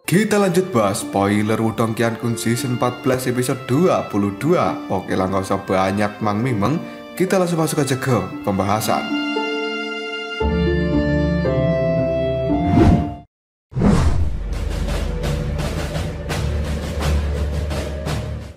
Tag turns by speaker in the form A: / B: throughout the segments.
A: Kita lanjut bahas spoiler Wudong Qiankun Season 14 episode 22. Oke lah, gak usah banyak mang-mimeng, kita langsung masuk aja ke pembahasan.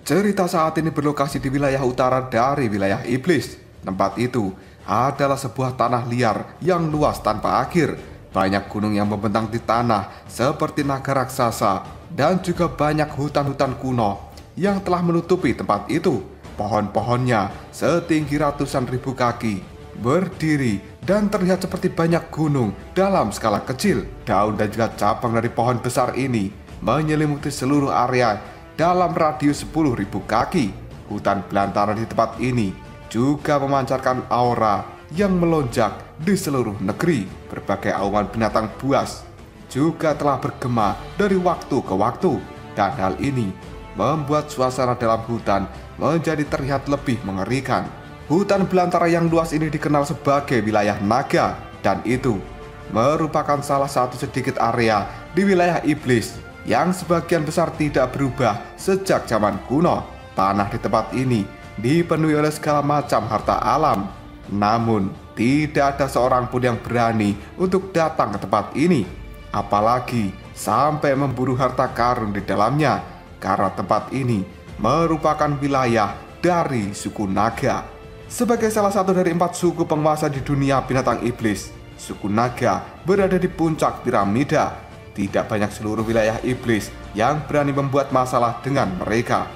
A: Cerita saat ini berlokasi di wilayah utara dari wilayah iblis. Tempat itu adalah sebuah tanah liar yang luas tanpa akhir. Banyak gunung yang membentang di tanah seperti naga raksasa, dan juga banyak hutan-hutan kuno yang telah menutupi tempat itu. Pohon-pohonnya setinggi ratusan ribu kaki, berdiri dan terlihat seperti banyak gunung dalam skala kecil. Daun dan juga cabang dari pohon besar ini menyelimuti seluruh area dalam radius 10.000 kaki. Hutan belantara di tempat ini juga memancarkan aura yang melonjak di seluruh negeri. Berbagai auman binatang buas juga telah bergema dari waktu ke waktu, dan hal ini membuat suasana dalam hutan menjadi terlihat lebih mengerikan. Hutan belantara yang luas ini dikenal sebagai wilayah naga, dan itu merupakan salah satu sedikit area di wilayah iblis yang sebagian besar tidak berubah sejak zaman kuno. Tanah di tempat ini dipenuhi oleh segala macam harta alam, namun tidak ada seorang pun yang berani untuk datang ke tempat ini, apalagi sampai memburu harta karun di dalamnya, karena tempat ini merupakan wilayah dari suku naga. Sebagai salah satu dari 4 suku penguasa di dunia binatang iblis, suku naga berada di puncak piramida. Tidak banyak seluruh wilayah iblis yang berani membuat masalah dengan mereka.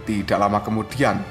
A: Tidak lama kemudian,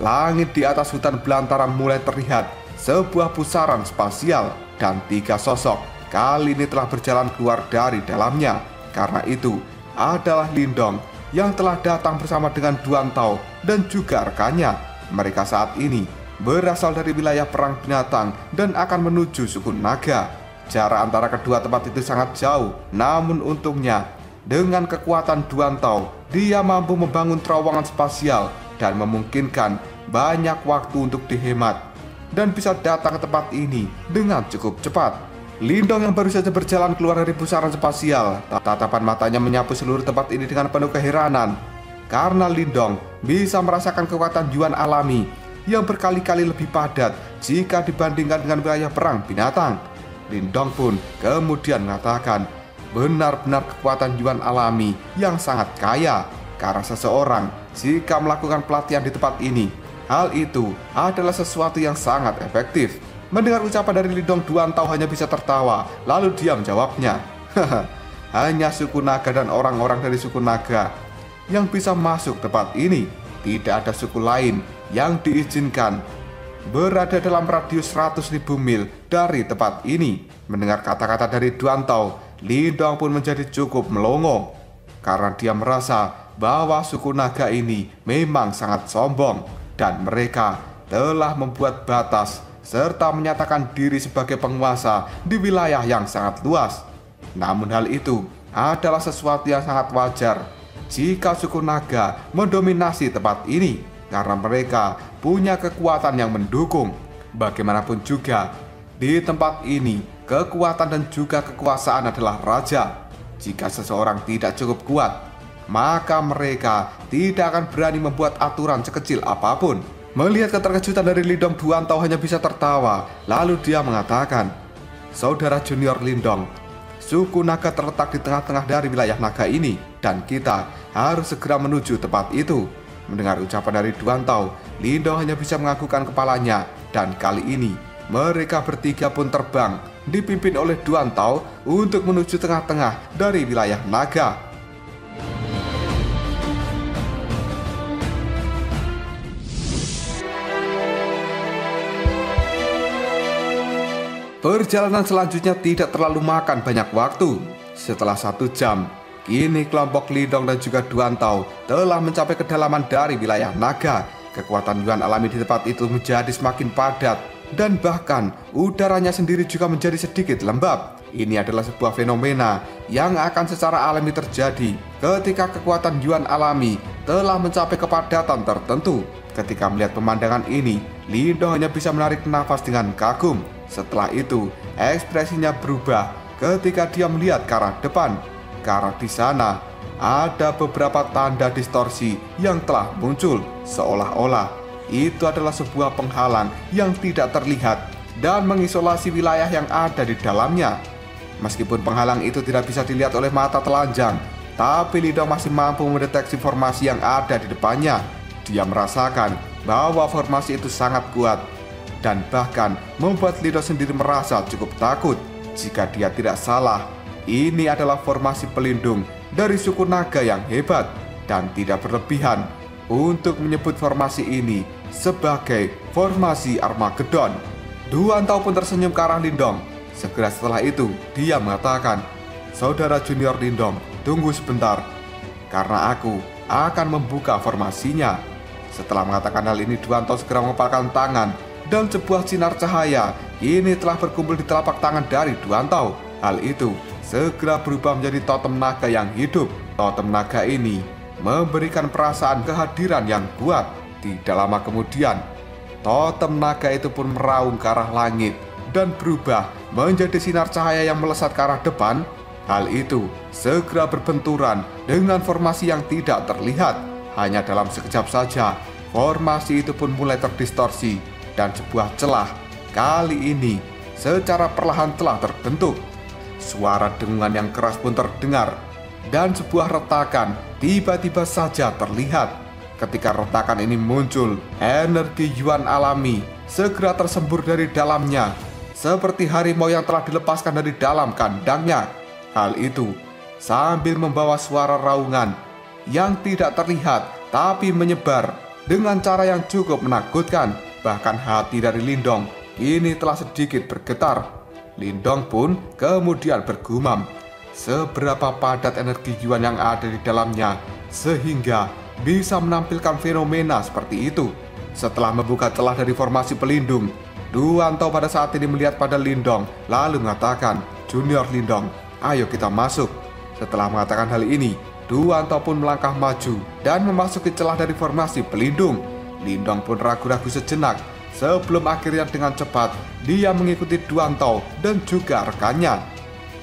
A: langit di atas hutan belantara mulai terlihat sebuah pusaran spasial, dan 3 sosok kali ini telah berjalan keluar dari dalamnya. Karena itu adalah Lindong yang telah datang bersama dengan Duantao dan juga rekannya. Mereka saat ini berasal dari wilayah perang binatang dan akan menuju suku naga. Jarak antara kedua tempat itu sangat jauh, namun untungnya dengan kekuatan Duantao, dia mampu membangun terowongan spasial dan memungkinkan banyak waktu untuk dihemat dan bisa datang ke tempat ini dengan cukup cepat. Lindong yang baru saja berjalan keluar dari pusaran spasial, tatapan matanya menyapu seluruh tempat ini dengan penuh keheranan, karena Lindong bisa merasakan kekuatan Yuan alami yang berkali-kali lebih padat jika dibandingkan dengan wilayah perang binatang. Lindong pun kemudian mengatakan, benar-benar kekuatan Yuan alami yang sangat kaya, karena seseorang jika melakukan pelatihan di tempat ini, hal itu adalah sesuatu yang sangat efektif. Mendengar ucapan dari Lindong, Duantao hanya bisa tertawa, lalu dia menjawabnya, hanya suku naga dan orang-orang dari suku naga yang bisa masuk tempat ini. Tidak ada suku lain yang diizinkan berada dalam radius 100.000 mil dari tempat ini. Mendengar kata-kata dari Duantao, Lindong pun menjadi cukup melongo, karena dia merasa bahwa suku naga ini memang sangat sombong, dan mereka telah membuat batas serta menyatakan diri sebagai penguasa di wilayah yang sangat luas. Namun hal itu adalah sesuatu yang sangat wajar jika suku naga mendominasi tempat ini, karena mereka punya kekuatan yang mendukung. Bagaimanapun juga, di tempat ini kekuatan dan juga kekuasaan adalah raja. Jika seseorang tidak cukup kuat, maka mereka tidak akan berani membuat aturan sekecil apapun. Melihat keterkejutan dari Lindong, Duantao hanya bisa tertawa. Lalu dia mengatakan, saudara junior Lindong, suku naga terletak di tengah-tengah dari wilayah naga ini, dan kita harus segera menuju tempat itu. Mendengar ucapan dari Duantao, Lindong hanya bisa menganggukkan kepalanya, dan kali ini mereka bertiga pun terbang, dipimpin oleh Duantao untuk menuju tengah-tengah dari wilayah naga. Perjalanan selanjutnya tidak terlalu makan banyak waktu. Setelah 1 jam, kini kelompok Lindong dan juga Duantao telah mencapai kedalaman dari wilayah naga. Kekuatan Yuan alami di tempat itu menjadi semakin padat, dan bahkan udaranya sendiri juga menjadi sedikit lembab. Ini adalah sebuah fenomena yang akan secara alami terjadi ketika kekuatan Yuan alami telah mencapai kepadatan tertentu. Ketika melihat pemandangan ini, Lindong hanya bisa menarik nafas dengan kagum. Setelah itu, ekspresinya berubah ketika dia melihat ke arah depan. karena di sana ada beberapa tanda distorsi yang telah muncul, seolah-olah itu adalah sebuah penghalang yang tidak terlihat dan mengisolasi wilayah yang ada di dalamnya. Meskipun penghalang itu tidak bisa dilihat oleh mata telanjang, tapi Lindong masih mampu mendeteksi formasi yang ada di depannya. Dia merasakan bahwa formasi itu sangat kuat dan bahkan membuat Lindong sendiri merasa cukup takut. Jika dia tidak salah, ini adalah formasi pelindung dari suku naga yang hebat dan tidak berlebihan untuk menyebut formasi ini sebagai formasi Armageddon. Duantao pun tersenyum ke arah Lindong. Segera setelah itu, dia mengatakan, "Saudara junior Lindong, tunggu sebentar, karena aku akan membuka formasinya." Setelah mengatakan hal ini, Duantao segera mengepalkan tangan dan sebuah sinar cahaya ini telah berkumpul di telapak tangan dari Duantao. Hal itu segera berubah menjadi totem naga yang hidup. Totem naga ini memberikan perasaan kehadiran yang kuat. Tidak lama kemudian, totem naga itu pun meraung ke arah langit dan berubah menjadi sinar cahaya yang melesat ke arah depan. Hal itu segera berbenturan dengan formasi yang tidak terlihat. Hanya dalam sekejap saja, formasi itu pun mulai terdistorsi dan sebuah celah kali ini secara perlahan telah terbentuk. Suara dengungan yang keras pun terdengar dan sebuah retakan tiba-tiba saja terlihat. Ketika retakan ini muncul, energi Yuan alami segera tersembur dari dalamnya, seperti harimau yang telah dilepaskan dari dalam kandangnya. Hal itu sambil membawa suara raungan yang tidak terlihat tapi menyebar dengan cara yang cukup menakutkan. Bahkan hati dari Lindong kini telah sedikit bergetar. Lindong pun kemudian bergumam, seberapa padat energi Yuan yang ada di dalamnya sehingga bisa menampilkan fenomena seperti itu. Setelah membuka celah dari formasi pelindung, Duantao pada saat ini melihat pada Lindong lalu mengatakan, "Junior Lindong, ayo kita masuk." Setelah mengatakan hal ini, Duantao pun melangkah maju dan memasuki celah dari formasi pelindung. Lindong pun ragu-ragu sejenak sebelum akhirnya dengan cepat dia mengikuti Duantao dan juga rekannya.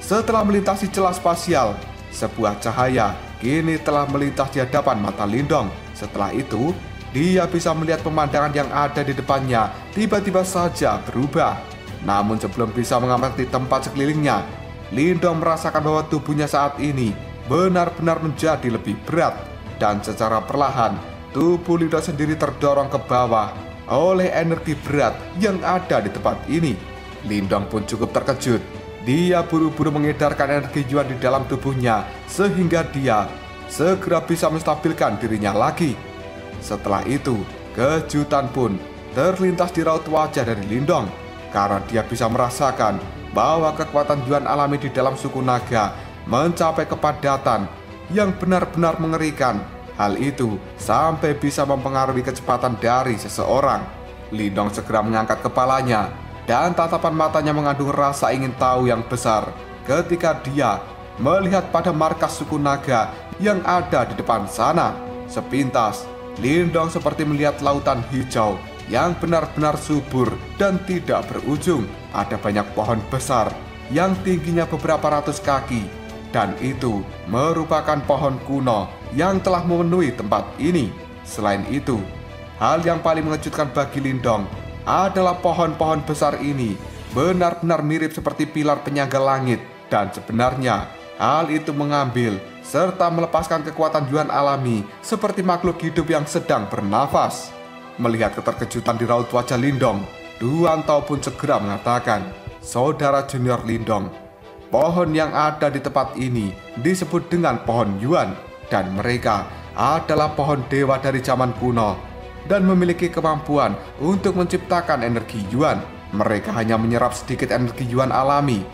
A: Setelah melintasi celah spasial, sebuah cahaya kini telah melintas di hadapan mata Lindong. Setelah itu, dia bisa melihat pemandangan yang ada di depannya tiba-tiba saja berubah. Namun sebelum bisa mengamati tempat sekelilingnya, Lindong merasakan bahwa tubuhnya saat ini benar-benar menjadi lebih berat. Dan secara perlahan, tubuh Lindong sendiri terdorong ke bawah oleh energi berat yang ada di tempat ini. Lindong pun cukup terkejut. Dia buru-buru mengedarkan energi Yuan di dalam tubuhnya sehingga dia segera bisa menstabilkan dirinya lagi. Setelah itu, kejutan pun terlintas di raut wajah dari Lindong karena dia bisa merasakan bahwa kekuatan Yuan alami di dalam suku naga mencapai kepadatan yang benar-benar mengerikan. Hal itu sampai bisa mempengaruhi kecepatan dari seseorang. Lindong segera mengangkat kepalanya dan tatapan matanya mengandung rasa ingin tahu yang besar ketika dia melihat pada markas suku naga yang ada di depan sana. Sepintas, Lindong seperti melihat lautan hijau yang benar-benar subur dan tidak berujung. Ada banyak pohon besar yang tingginya beberapa ratus kaki, dan itu merupakan pohon kuno yang telah memenuhi tempat ini. Selain itu, hal yang paling mengejutkan bagi Lindong adalah pohon-pohon besar ini benar-benar mirip seperti pilar penyangga langit, dan sebenarnya hal itu mengambil serta melepaskan kekuatan Yuan alami seperti makhluk hidup yang sedang bernafas. Melihat keterkejutan di raut wajah Lindong, Duantao pun segera mengatakan, "Saudara junior Lindong, pohon yang ada di tempat ini disebut dengan pohon Yuan, dan mereka adalah pohon dewa dari zaman kuno dan memiliki kemampuan untuk menciptakan energi Yuan. Mereka hanya menyerap sedikit energi Yuan alami.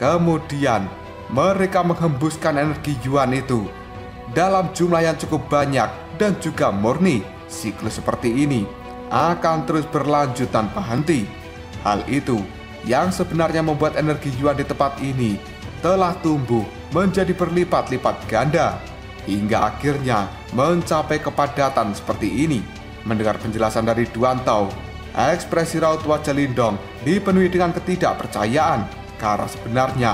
A: Kemudian mereka menghembuskan energi Yuan itu dalam jumlah yang cukup banyak dan juga murni. Siklus seperti ini akan terus berlanjut tanpa henti. Hal itu yang sebenarnya membuat energi Yuan di tempat ini telah tumbuh menjadi berlipat-lipat ganda hingga akhirnya mencapai kepadatan seperti ini." Mendengar penjelasan dari Duantao, ekspresi raut wajah Lindong dipenuhi dengan ketidakpercayaan karena sebenarnya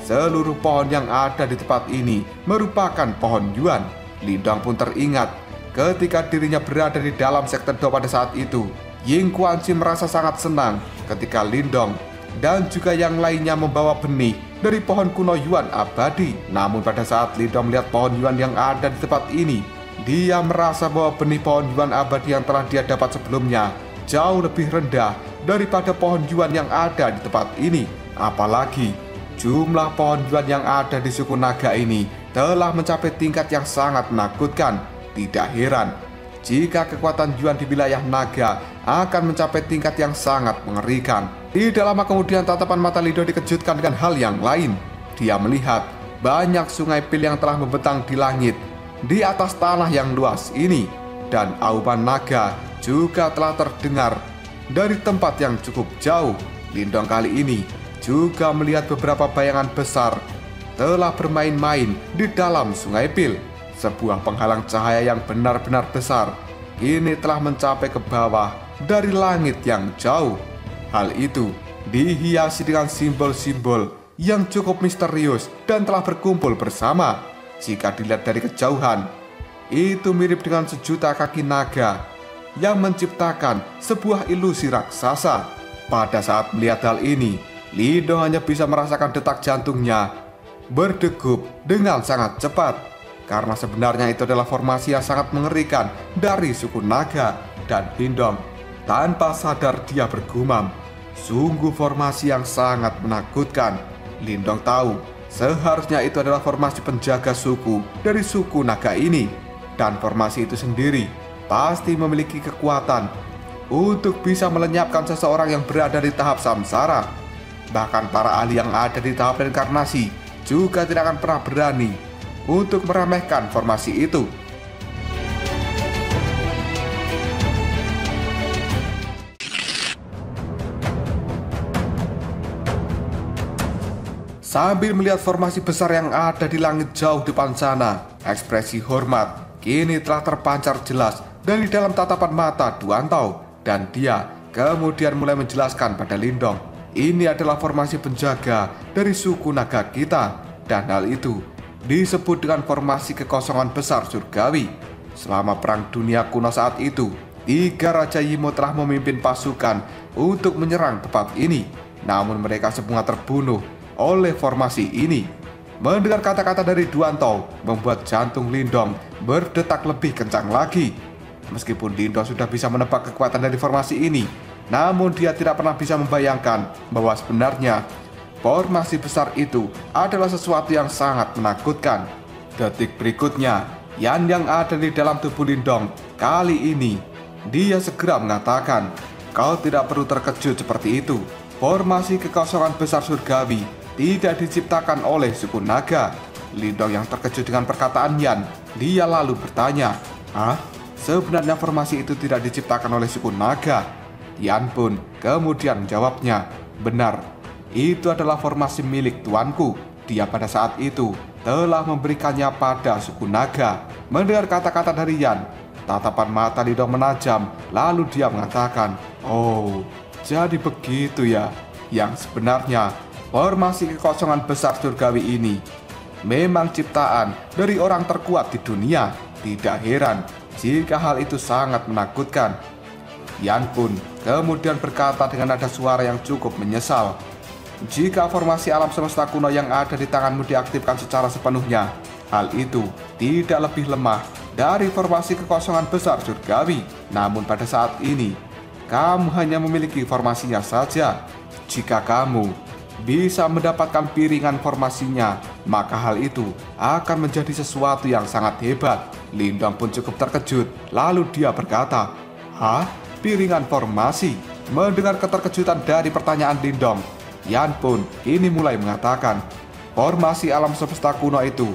A: seluruh pohon yang ada di tempat ini merupakan pohon Yuan. Lindong pun teringat ketika dirinya berada di dalam sektor 2 pada saat itu. Ying Kuanzi merasa sangat senang ketika Lindong dan juga yang lainnya membawa benih dari pohon kuno Yuan abadi. Namun pada saat Lindong melihat pohon Yuan yang ada di tempat ini, dia merasa bahwa benih pohon Yuan abadi yang telah dia dapat sebelumnya jauh lebih rendah daripada pohon Yuan yang ada di tempat ini. Apalagi jumlah pohon Yuan yang ada di suku naga ini telah mencapai tingkat yang sangat menakutkan. Tidak heran jika kekuatan Yuan di wilayah naga akan mencapai tingkat yang sangat mengerikan. Tidak lama kemudian tatapan mata Lindong dikejutkan dengan hal yang lain. Dia melihat banyak sungai pil yang telah membentang di langit di atas tanah yang luas ini. Dan auman naga juga telah terdengar dari tempat yang cukup jauh. Lindong kali ini juga melihat beberapa bayangan besar telah bermain-main di dalam sungai pil. Sebuah penghalang cahaya yang benar-benar besar kini telah mencapai ke bawah dari langit yang jauh. Hal itu dihiasi dengan simbol-simbol yang cukup misterius dan telah berkumpul bersama. Jika dilihat dari kejauhan, itu mirip dengan sejuta kaki naga yang menciptakan sebuah ilusi raksasa. Pada saat melihat hal ini, Lindong hanya bisa merasakan detak jantungnya berdegup dengan sangat cepat. Karena sebenarnya itu adalah formasi yang sangat mengerikan dari suku naga. Dan Lindong tanpa sadar dia bergumam, sungguh formasi yang sangat menakutkan. Lindong tahu seharusnya itu adalah formasi penjaga suku dari suku naga ini. Dan formasi itu sendiri pasti memiliki kekuatan untuk bisa melenyapkan seseorang yang berada di tahap samsara. Bahkan para ahli yang ada di tahap reinkarnasi juga tidak akan pernah berani untuk meremehkan formasi itu. Sambil melihat formasi besar yang ada di langit jauh depan sana, ekspresi hormat kini telah terpancar jelas dari dalam tatapan mata Duantao. Dan dia kemudian mulai menjelaskan pada Lindong, ini adalah formasi penjaga dari suku naga kita. Dan hal itu disebut dengan formasi kekosongan besar surgawi. Selama perang dunia kuno saat itu, 3 Raja Yimo telah memimpin pasukan untuk menyerang tempat ini. Namun mereka semua terbunuh oleh formasi ini. Mendengar kata-kata dari Duantao membuat jantung Lindong berdetak lebih kencang lagi. Meskipun Lindong sudah bisa menebak kekuatan dari formasi ini, namun dia tidak pernah bisa membayangkan bahwa sebenarnya formasi besar itu adalah sesuatu yang sangat menakutkan. Detik berikutnya, Yan yang ada di dalam tubuh Lindong kali ini, dia segera mengatakan, kau tidak perlu terkejut seperti itu. Formasi kekosongan besar surgawi tidak diciptakan oleh suku naga. Lindong yang terkejut dengan perkataan Yan, dia lalu bertanya, hah? Sebenarnya formasi itu tidak diciptakan oleh suku naga. Yan pun kemudian menjawabnya, benar, itu adalah formasi milik tuanku. Dia pada saat itu telah memberikannya pada suku naga. Mendengar kata-kata dari Yan, tatapan mata Lindong menajam. Lalu dia mengatakan, oh, jadi begitu ya. Yang sebenarnya formasi kekosongan besar surgawi ini memang ciptaan dari orang terkuat di dunia. Tidak heran jika hal itu sangat menakutkan. Yan pun kemudian berkata dengan nada suara yang cukup menyesal, jika formasi alam semesta kuno yang ada di tanganmu diaktifkan secara sepenuhnya, hal itu tidak lebih lemah dari formasi kekosongan besar surgawi. Namun pada saat ini, kamu hanya memiliki formasinya saja. Jika kamu bisa mendapatkan piringan formasinya, maka hal itu akan menjadi sesuatu yang sangat hebat. Lindong pun cukup terkejut. Lalu dia berkata, hah? Piringan formasi? Mendengar keterkejutan dari pertanyaan Lindong, Yan pun kini mulai mengatakan, formasi alam semesta kuno itu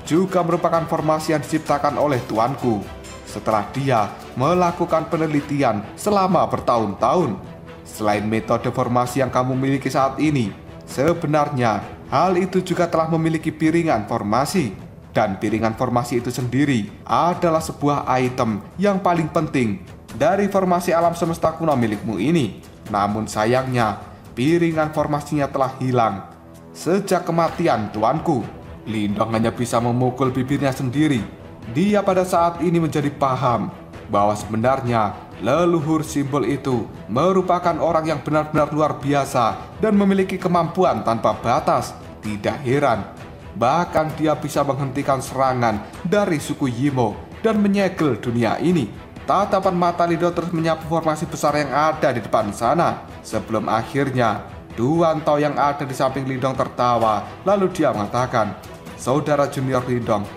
A: juga merupakan formasi yang diciptakan oleh tuanku setelah dia melakukan penelitian selama bertahun-tahun. Selain metode formasi yang kamu miliki saat ini, sebenarnya hal itu juga telah memiliki piringan formasi. Dan piringan formasi itu sendiri adalah sebuah item yang paling penting dari formasi alam semesta kuno milikmu ini. Namun sayangnya, piringan formasinya telah hilang sejak kematian tuanku. Lindong hanya bisa memukul bibirnya sendiri. Dia pada saat ini menjadi paham bahwa sebenarnya leluhur simbol itu merupakan orang yang benar-benar luar biasa dan memiliki kemampuan tanpa batas. Tidak heran, bahkan dia bisa menghentikan serangan dari suku Yimo dan menyegel dunia ini. Tatapan mata Lindong terus menyapu formasi besar yang ada di depan sana, sebelum akhirnya Duantao yang ada di samping Lindong tertawa. Lalu dia mengatakan, "Saudara junior Lindong,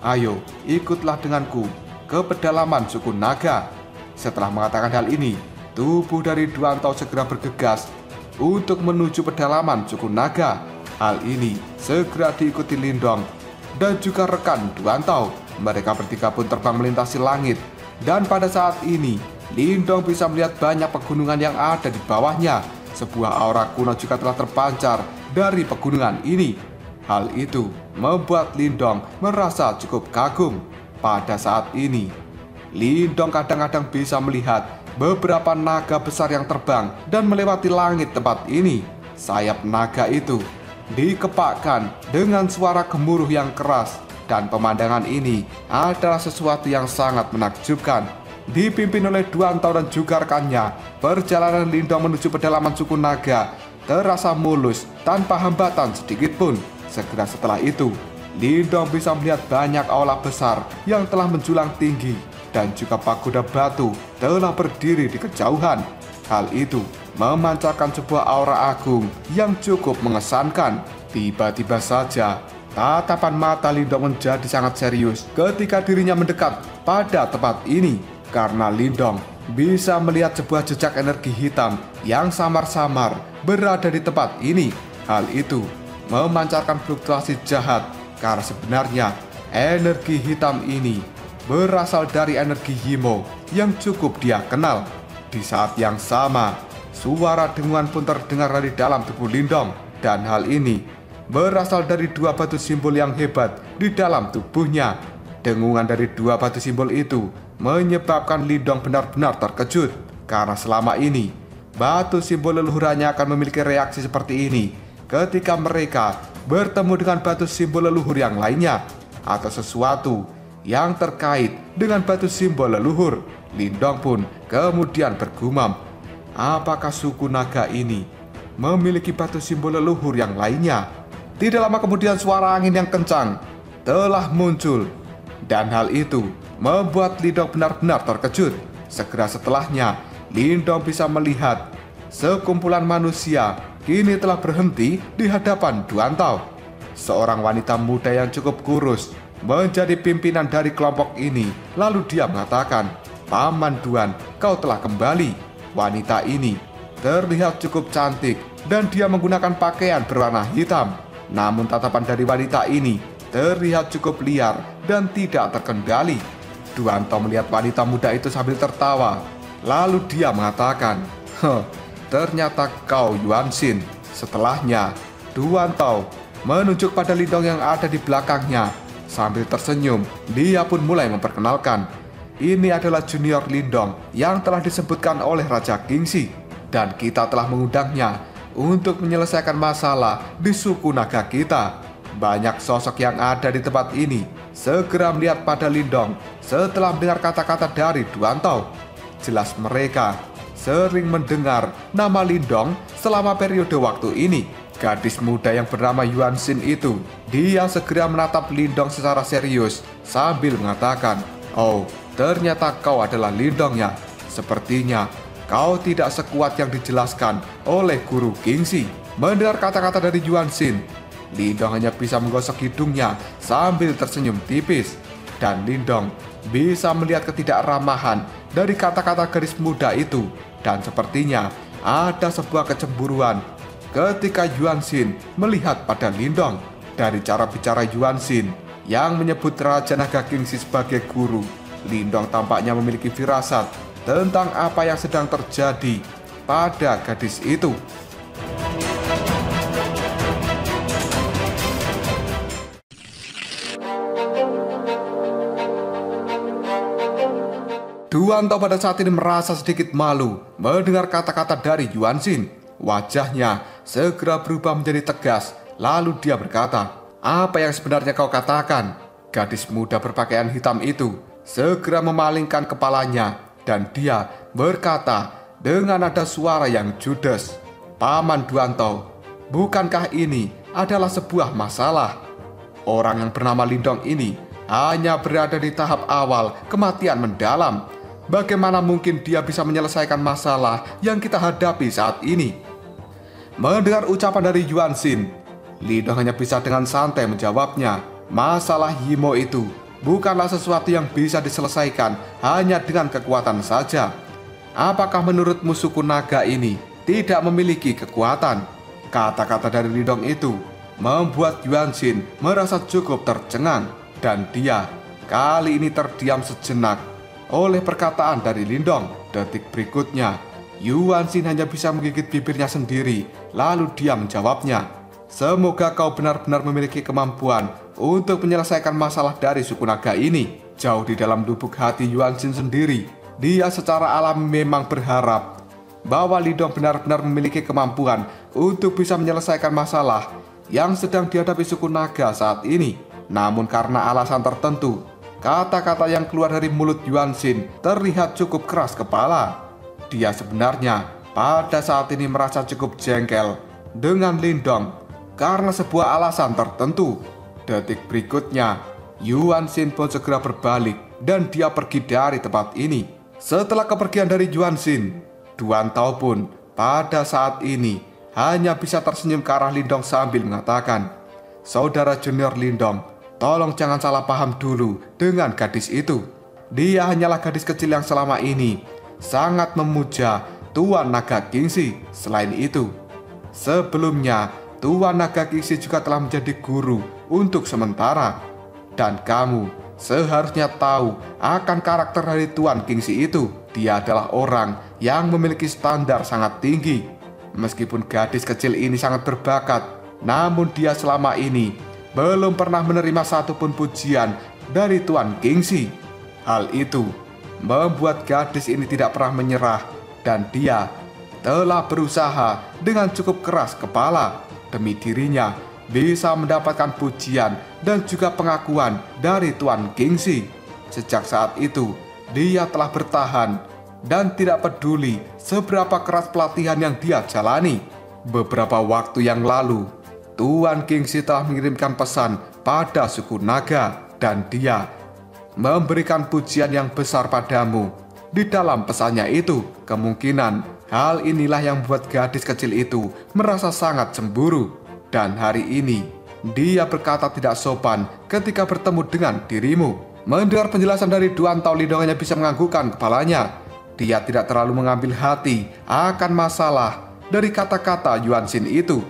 A: ayo ikutlah denganku ke pedalaman suku naga." Setelah mengatakan hal ini, tubuh dari Duantao segera bergegas untuk menuju pedalaman suku naga. Hal ini segera diikuti Lindong dan juga rekan Duantao. Mereka bertiga pun terbang melintasi langit. Dan pada saat ini, Lindong bisa melihat banyak pegunungan yang ada di bawahnya. Sebuah aura kuno juga telah terpancar dari pegunungan ini. Hal itu membuat Lindong merasa cukup kagum. Pada saat ini, Lindong kadang-kadang bisa melihat beberapa naga besar yang terbang dan melewati langit tempat ini. Sayap naga itu dikepakkan dengan suara gemuruh yang keras. Dan pemandangan ini adalah sesuatu yang sangat menakjubkan. Dipimpin oleh Duantao dan juga rekannya, perjalanan Lindong menuju pedalaman suku naga terasa mulus tanpa hambatan sedikit pun. Segera setelah itu, Lindong bisa melihat banyak aula besar yang telah menjulang tinggi dan juga pagoda batu telah berdiri di kejauhan. Hal itu memancarkan sebuah aura agung yang cukup mengesankan. Tiba-tiba saja tatapan mata Lindong menjadi sangat serius ketika dirinya mendekat pada tempat ini, karena Lindong bisa melihat sebuah jejak energi hitam yang samar-samar berada di tempat ini. Hal itu memancarkan fluktuasi jahat, karena sebenarnya energi hitam ini berasal dari energi Yimo yang cukup dia kenal. Di saat yang sama, suara dengungan pun terdengar dari dalam tubuh Lindong, dan hal ini berasal dari dua batu simbol yang hebat di dalam tubuhnya. Dengungan dari dua batu simbol itu menyebabkan Lindong benar-benar terkejut, karena selama ini batu simbol leluhurannya akan memiliki reaksi seperti ini ketika mereka bertemu dengan batu simbol leluhur yang lainnya atau sesuatu yang terkait dengan batu simbol leluhur. Lindong pun kemudian bergumam, apakah suku naga ini memiliki batu simbol leluhur yang lainnya? Tidak lama kemudian suara angin yang kencang telah muncul, dan hal itu membuat Lindong benar-benar terkejut. Segera setelahnya, Lindong bisa melihat sekumpulan manusia kini telah berhenti di hadapan Duantao. Seorang wanita muda yang cukup kurus menjadi pimpinan dari kelompok ini. Lalu dia mengatakan, "Paman Duan, kau telah kembali." Wanita ini terlihat cukup cantik dan dia menggunakan pakaian berwarna hitam. Namun tatapan dari wanita ini terlihat cukup liar dan tidak terkendali. Duantao melihat wanita muda itu sambil tertawa. Lalu dia mengatakan, ternyata kau Yuan Shin." Setelahnya, Duantao menunjuk pada Lindong yang ada di belakangnya. Sambil tersenyum, dia pun mulai memperkenalkan, ini adalah junior Lindong yang telah disebutkan oleh Raja Kingxi, dan kita telah mengundangnya untuk menyelesaikan masalah di suku naga kita. Banyak sosok yang ada di tempat ini segera melihat pada Lindong setelah mendengar kata-kata dari Duantao. Jelas mereka sering mendengar nama Lindong selama periode waktu ini. Gadis muda yang bernama Yuan Shin itu, dia segera menatap Lindong secara serius sambil mengatakan, "Oh, ternyata kau adalah Lindongnya. Sepertinya kau tidak sekuat yang dijelaskan oleh guru Kingxi." Mendengar kata-kata dari Yuan Shin, Lindong hanya bisa menggosok hidungnya sambil tersenyum tipis. Dan Lindong bisa melihat ketidakramahan dari kata-kata gadis muda itu. Dan sepertinya ada sebuah kecemburuan ketika Yuan Shin melihat pada Lindong. Dari cara bicara Yuan Shin yang menyebut Raja Naga Kingxi sebagai guru, Lindong tampaknya memiliki firasat tentang apa yang sedang terjadi pada gadis itu. Duantao pada saat ini merasa sedikit malu mendengar kata-kata dari Yuan Shin. Wajahnya segera berubah menjadi tegas, Lalu dia berkata, "Apa yang sebenarnya kau katakan?" Gadis muda berpakaian hitam itu segera memalingkan kepalanya dan dia berkata dengan nada suara yang judes, "Paman Duanto, bukankah ini adalah sebuah masalah? Orang yang bernama Lindong ini hanya berada di tahap awal kematian mendalam. Bagaimana mungkin dia bisa menyelesaikan masalah yang kita hadapi saat ini?" Mendengar ucapan dari Yuan Shin, Lindong hanya bisa dengan santai menjawabnya, "Masalah Yimo itu bukanlah sesuatu yang bisa diselesaikan hanya dengan kekuatan saja. Apakah menurutmu suku naga ini tidak memiliki kekuatan?" Kata-kata dari Lindong itu membuat Yuan Shin merasa cukup tercengang dan dia kali ini terdiam sejenak oleh perkataan dari Lindong. Detik berikutnya, Yuan Shin hanya bisa menggigit bibirnya sendiri, lalu dia menjawabnya, "Semoga kau benar-benar memiliki kemampuan untuk menyelesaikan masalah dari suku naga ini." Jauh di dalam lubuk hati Yuan Shin sendiri, dia secara alami memang berharap bahwa Lindong benar-benar memiliki kemampuan untuk bisa menyelesaikan masalah yang sedang dihadapi suku naga saat ini. Namun karena alasan tertentu, kata-kata yang keluar dari mulut Yuan Shin terlihat cukup keras kepala. Dia sebenarnya pada saat ini merasa cukup jengkel dengan Lindong karena sebuah alasan tertentu. Detik berikutnya, Yuan Shin pun segera berbalik dan dia pergi dari tempat ini. Setelah kepergian dari Yuan Shin, Duanto pun pada saat ini hanya bisa tersenyum ke arah Lindong sambil mengatakan, "Saudara junior Lindong, tolong jangan salah paham dulu dengan gadis itu. Dia hanyalah gadis kecil yang selama ini sangat memuja Tuan Naga Kingxi. Selain itu, sebelumnya Tuan Naga Kingxi juga telah menjadi guru untuk sementara. Dan kamu seharusnya tahu akan karakter dari Tuan Kingxi itu. Dia adalah orang yang memiliki standar sangat tinggi. Meskipun gadis kecil ini sangat berbakat, namun dia selama ini belum pernah menerima satupun pujian dari Tuan Kingxi. Hal itu membuat gadis ini tidak pernah menyerah dan dia telah berusaha dengan cukup keras kepala demi dirinya bisa mendapatkan pujian dan juga pengakuan dari Tuan Kingxi. Sejak saat itu, dia telah bertahan dan tidak peduli seberapa keras pelatihan yang dia jalani. Beberapa waktu yang lalu, Tuan Kingxi telah mengirimkan pesan pada suku naga dan dia memberikan pujian yang besar padamu. Di dalam pesannya itu, kemungkinan hal inilah yang membuat gadis kecil itu merasa sangat cemburu. Dan hari ini, dia berkata tidak sopan ketika bertemu dengan dirimu. Mendengar penjelasan dari Duanto, Lindong hanya bisa menganggukkan kepalanya. Dia tidak terlalu mengambil hati akan masalah dari kata-kata Yuan Shin itu.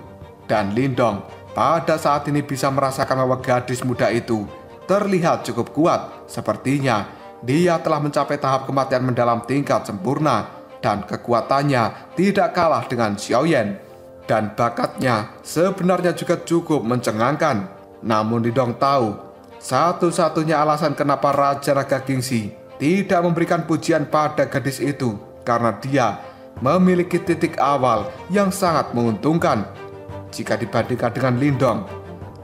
A: Dan Lindong pada saat ini bisa merasakan bahwa gadis muda itu terlihat cukup kuat. Sepertinya dia telah mencapai tahap kematian mendalam tingkat sempurna dan kekuatannya tidak kalah dengan Xiaoyan. Dan bakatnya sebenarnya juga cukup mencengangkan. Namun Lindong tahu satu-satunya alasan kenapa Raja Naga Kingxi tidak memberikan pujian pada gadis itu karena dia memiliki titik awal yang sangat menguntungkan. Jika dibandingkan dengan Lindong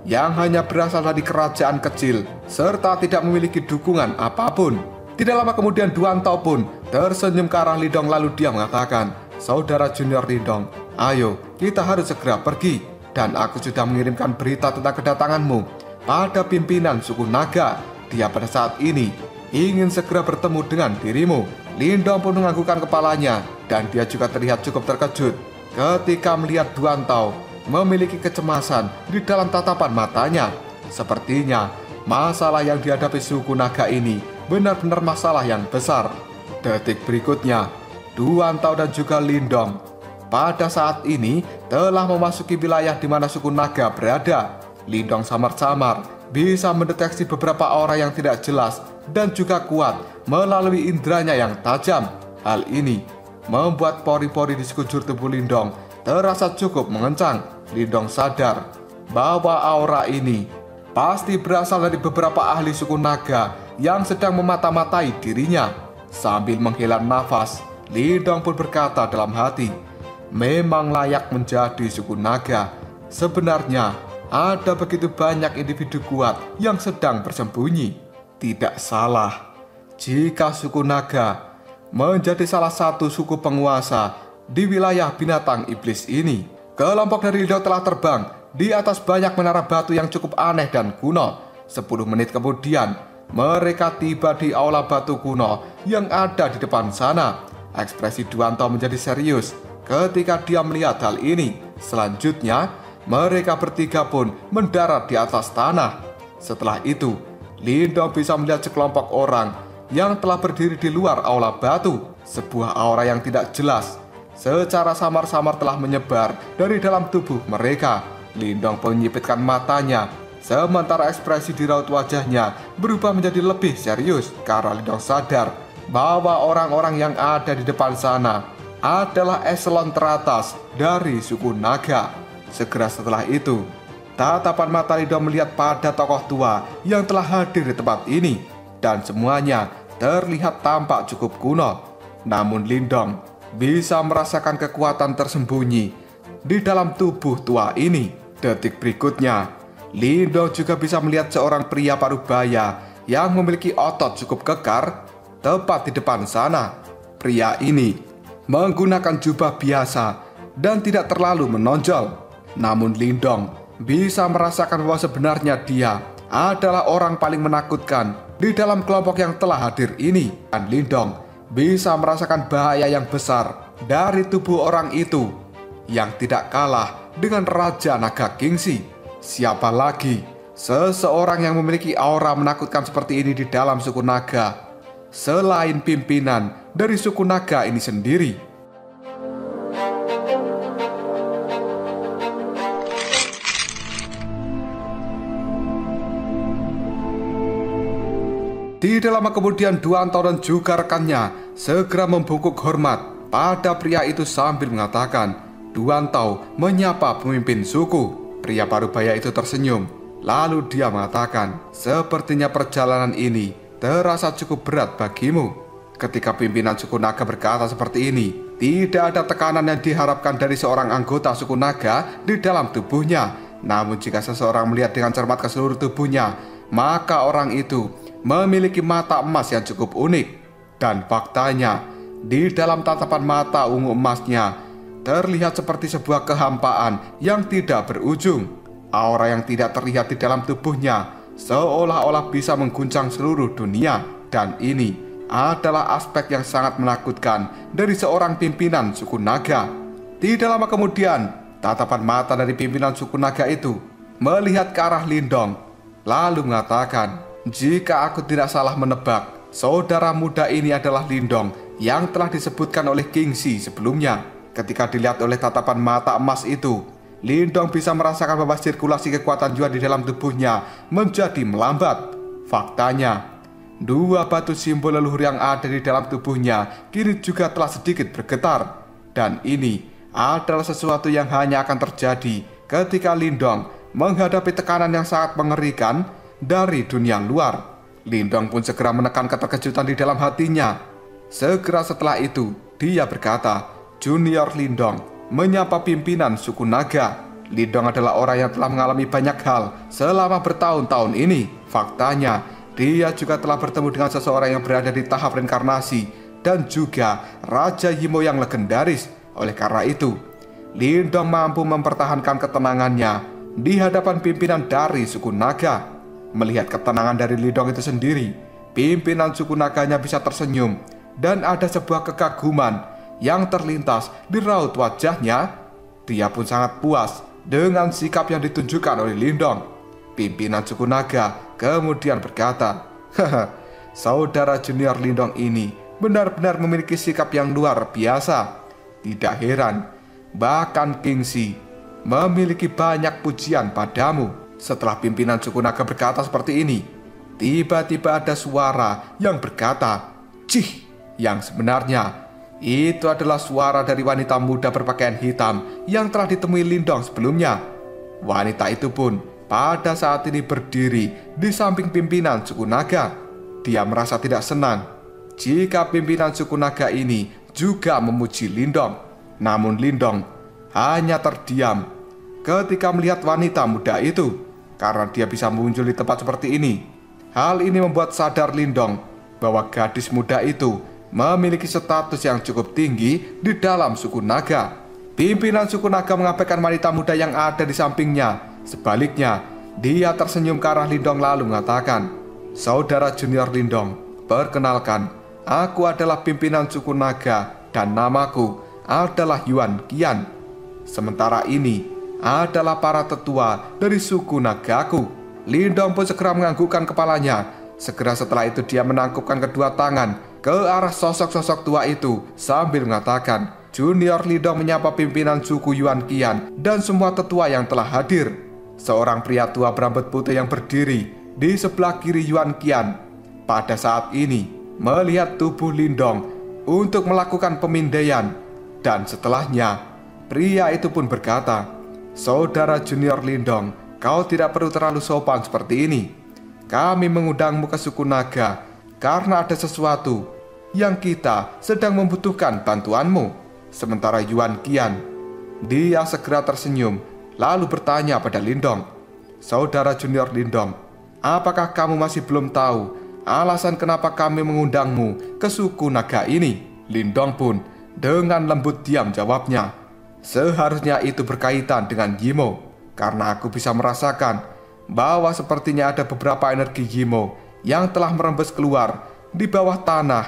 A: yang hanya berasal dari kerajaan kecil serta tidak memiliki dukungan apapun. Tidak lama kemudian Duanto pun tersenyum ke arah Lindong lalu dia mengatakan, "Saudara junior Lindong, ayo kita harus segera pergi. Dan aku sudah mengirimkan berita tentang kedatanganmu pada pimpinan suku naga. Dia pada saat ini ingin segera bertemu dengan dirimu." Lindong pun menganggukkan kepalanya dan dia juga terlihat cukup terkejut ketika melihat Duanto memiliki kecemasan di dalam tatapan matanya. Sepertinya masalah yang dihadapi suku naga ini benar-benar masalah yang besar. Detik berikutnya, Duanto dan juga Lindong pada saat ini telah memasuki wilayah di mana suku naga berada. Lindong samar-samar bisa mendeteksi beberapa aura yang tidak jelas dan juga kuat melalui indranya yang tajam. Hal ini membuat pori-pori di sekujur tubuh Lindong terasa cukup mengencang. Lindong sadar bahwa aura ini pasti berasal dari beberapa ahli suku naga yang sedang memata-matai dirinya. Sambil menghela nafas, Lindong pun berkata dalam hati, "Memang layak menjadi suku naga. Sebenarnya ada begitu banyak individu kuat yang sedang bersembunyi. Tidak salah jika suku naga menjadi salah satu suku penguasa di wilayah binatang iblis ini. Kelompok dari Lindong telah terbang di atas banyak menara batu yang cukup aneh dan kuno. 10 menit kemudian, mereka tiba di aula batu kuno yang ada di depan sana. Ekspresi Duanto menjadi serius ketika dia melihat hal ini. Selanjutnya, mereka bertiga pun mendarat di atas tanah. Setelah itu, Lindong bisa melihat sekelompok orang yang telah berdiri di luar aula batu. Sebuah aura yang tidak jelas secara samar-samar telah menyebar dari dalam tubuh mereka. Lindong menyipitkan matanya, sementara ekspresi di raut wajahnya berubah menjadi lebih serius karena Lindong sadar bahwa orang-orang yang ada di depan sana adalah eselon teratas dari suku naga. Segera setelah itu, tatapan mata Lindong melihat pada tokoh tua yang telah hadir di tempat ini, dan semuanya terlihat tampak cukup kuno. Namun Lindong bisa merasakan kekuatan tersembunyi di dalam tubuh tua ini. Detik berikutnya, Lindong juga bisa melihat seorang pria parubaya yang memiliki otot cukup kekar tepat di depan sana. Pria ini menggunakan jubah biasa dan tidak terlalu menonjol. Namun Lindong bisa merasakan bahwa sebenarnya dia adalah orang paling menakutkan di dalam kelompok yang telah hadir ini. Dan Lindong bisa merasakan bahaya yang besar dari tubuh orang itu yang tidak kalah dengan Raja Naga Kingsi. Siapa lagi seseorang yang memiliki aura menakutkan seperti ini di dalam suku naga selain pimpinan dari suku naga ini sendiri? Tidak lama kemudian Duanto dan juga rekannya segera membungkuk hormat pada pria itu sambil mengatakan, Duanto menyapa pemimpin suku. Pria parubaya itu tersenyum, lalu dia mengatakan, sepertinya perjalanan ini terasa cukup berat bagimu. Ketika pimpinan suku naga berkata seperti ini, tidak ada tekanan yang diharapkan dari seorang anggota suku naga di dalam tubuhnya. Namun jika seseorang melihat dengan cermat ke seluruh tubuhnya, maka orang itu memiliki mata emas yang cukup unik. Dan faktanya, di dalam tatapan mata ungu emasnya terlihat seperti sebuah kehampaan yang tidak berujung. Aura yang tidak terlihat di dalam tubuhnya seolah-olah bisa mengguncang seluruh dunia. Dan ini adalah aspek yang sangat menakutkan dari seorang pimpinan suku naga. Tidak lama kemudian, tatapan mata dari pimpinan suku naga itu melihat ke arah Lindong, lalu mengatakan, jika aku tidak salah menebak, saudara muda ini adalah Lindong yang telah disebutkan oleh Kingsi sebelumnya. Ketika dilihat oleh tatapan mata emas itu, Lindong bisa merasakan bahwa sirkulasi kekuatan jiwa di dalam tubuhnya menjadi melambat. Faktanya, dua batu simbol leluhur yang ada di dalam tubuhnya kini juga telah sedikit bergetar. Dan ini adalah sesuatu yang hanya akan terjadi ketika Lindong menghadapi tekanan yang sangat mengerikan dari dunia luar. Lindong pun segera menekan keterkejutan di dalam hatinya. Segera setelah itu, dia berkata, Junior Lindong menyapa pimpinan suku naga. Lindong adalah orang yang telah mengalami banyak hal selama bertahun-tahun ini. Faktanya, dia juga telah bertemu dengan seseorang yang berada di tahap reinkarnasi dan juga Raja Yimo yang legendaris. Oleh karena itu, Lindong mampu mempertahankan ketenangannya di hadapan pimpinan dari suku naga. Melihat ketenangan dari Lindong itu sendiri, pimpinan suku naganya bisa tersenyum dan ada sebuah kekaguman yang terlintas di raut wajahnya. Dia pun sangat puas dengan sikap yang ditunjukkan oleh Lindong. Pimpinan suku naga kemudian berkata, saudara junior Lindong ini benar-benar memiliki sikap yang luar biasa. Tidak heran, bahkan Kingsi memiliki banyak pujian padamu. Setelah pimpinan suku naga berkata seperti ini, tiba-tiba ada suara yang berkata, Cih, yang sebenarnya itu adalah suara dari wanita muda berpakaian hitam yang telah ditemui Lindong sebelumnya. Wanita itu pun pada saat ini berdiri di samping pimpinan suku naga. Dia merasa tidak senang jika pimpinan suku naga ini juga memuji Lindong. Namun Lindong hanya terdiam ketika melihat wanita muda itu, karena dia bisa muncul di tempat seperti ini. Hal ini membuat sadar Lindong bahwa gadis muda itu memiliki status yang cukup tinggi di dalam suku naga. Pimpinan suku naga mengabaikan wanita muda yang ada di sampingnya. Sebaliknya, dia tersenyum ke arah Lindong lalu mengatakan, "Saudara junior Lindong, perkenalkan, aku adalah pimpinan suku naga dan namaku adalah Yuan Qian. Sementara ini adalah para tetua dari suku nagaku." Lindong pun segera menganggukkan kepalanya. Segera setelah itu dia menangkupkan kedua tangan ke arah sosok-sosok tua itu sambil mengatakan, "Junior Lindong menyapa pimpinan suku Yuan Qian dan semua tetua yang telah hadir." Seorang pria tua berambut putih yang berdiri di sebelah kiri Yuan Qian pada saat ini melihat tubuh Lindong untuk melakukan pemindaian. Dan setelahnya, pria itu pun berkata, "Saudara junior Lindong, kau tidak perlu terlalu sopan seperti ini. Kami mengundangmu ke suku naga karena ada sesuatu yang kita sedang membutuhkan bantuanmu." Sementara Yuan Qian, dia segera tersenyum lalu bertanya pada Lindong, "Saudara junior Lindong, apakah kamu masih belum tahu alasan kenapa kami mengundangmu ke suku naga ini?" Lindong pun dengan lembut diam jawabnya, "Seharusnya itu berkaitan dengan Yimo, karena aku bisa merasakan bahwa sepertinya ada beberapa energi Yimo yang telah merembes keluar di bawah tanah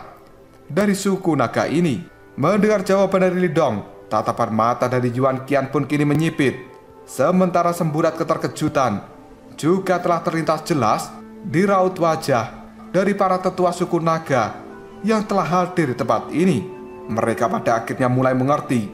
A: dari suku naga ini." Mendengar jawaban dari Lindong, tatapan mata dari Yuan Qian pun kini menyipit. Sementara semburat keterkejutan juga telah terlintas jelas di raut wajah dari para tetua suku naga yang telah hadir di tempat ini. Mereka pada akhirnya mulai mengerti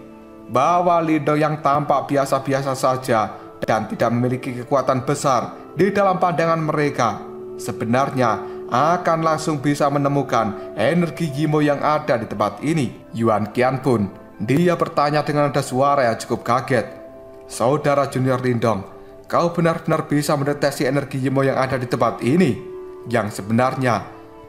A: bahwa Lindong yang tampak biasa-biasa saja dan tidak memiliki kekuatan besar di dalam pandangan mereka sebenarnya akan langsung bisa menemukan energi Yimo yang ada di tempat ini. Yuan Qian pun dia bertanya dengan nada suara yang cukup kaget, "Saudara junior Lindong, kau benar-benar bisa mendeteksi energi Yimo yang ada di tempat ini?" Yang sebenarnya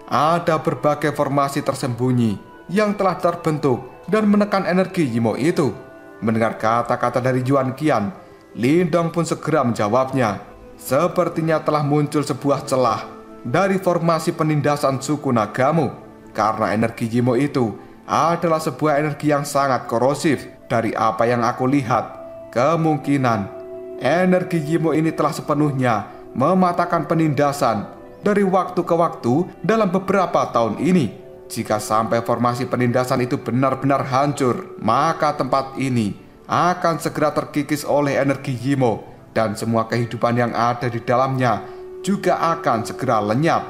A: ada berbagai formasi tersembunyi yang telah terbentuk dan menekan energi Yimo itu. Mendengar kata-kata dari Yuan Qian, Lindong pun segera menjawabnya, "Sepertinya telah muncul sebuah celah dari formasi penindasan suku nagamu, karena energi Yimo itu adalah sebuah energi yang sangat korosif. Dari apa yang aku lihat, kemungkinan energi Yimo ini telah sepenuhnya mematahkan penindasan dari waktu ke waktu dalam beberapa tahun ini. Jika sampai formasi penindasan itu benar-benar hancur, maka tempat ini akan segera terkikis oleh energi Yimo dan semua kehidupan yang ada di dalamnya juga akan segera lenyap."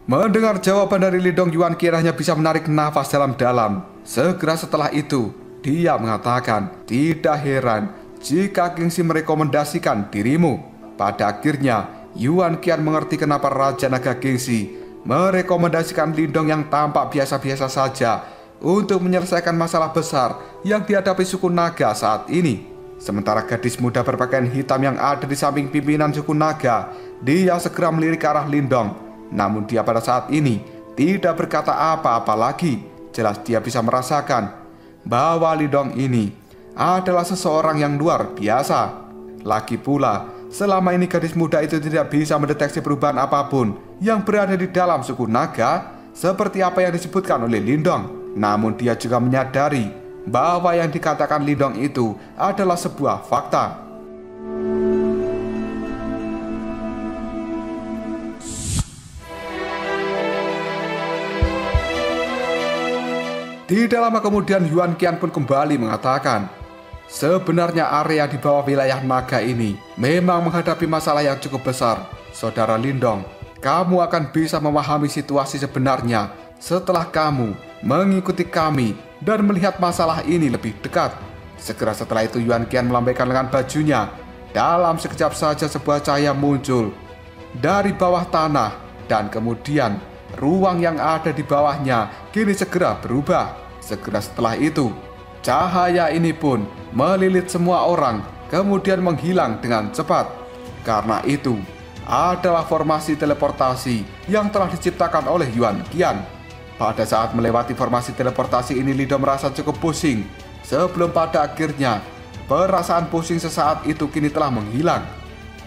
A: Mendengar jawaban dari Lindong, Yuan Qian hanya bisa menarik nafas dalam-dalam. Segera setelah itu, dia mengatakan, "Tidak heran jika Kingxi merekomendasikan dirimu." Pada akhirnya, Yuan Qian mengerti kenapa Raja Naga Kingxi merekomendasikan Lindong yang tampak biasa-biasa saja untuk menyelesaikan masalah besar yang dihadapi suku naga saat ini. Sementara gadis muda berpakaian hitam yang ada di samping pimpinan suku naga, dia segera melirik ke arah Lindong. Namun dia pada saat ini tidak berkata apa-apa lagi. Jelas dia bisa merasakan bahwa Lindong ini adalah seseorang yang luar biasa. Lagi pula, selama ini gadis muda itu tidak bisa mendeteksi perubahan apapun yang berada di dalam suku naga seperti apa yang disebutkan oleh Lindong. Namun dia juga menyadari bahwa yang dikatakan Lindong itu adalah sebuah fakta. Tidak lama kemudian Yuan Qian pun kembali mengatakan, "Sebenarnya area di bawah wilayah naga ini memang menghadapi masalah yang cukup besar. Saudara Lindong, kamu akan bisa memahami situasi sebenarnya setelah kamu mengikuti kami dan melihat masalah ini lebih dekat." Segera setelah itu Yuan Qian melambaikan lengan bajunya. Dalam sekejap saja sebuah cahaya muncul dari bawah tanah dan kemudian ruang yang ada di bawahnya kini segera berubah. Segera setelah itu, cahaya ini pun melilit semua orang kemudian menghilang dengan cepat. Karena itu adalah formasi teleportasi yang telah diciptakan oleh Yuan Qian. Pada saat melewati formasi teleportasi ini, Lindong merasa cukup pusing sebelum pada akhirnya Perasaan pusing sesaat itu kini telah menghilang.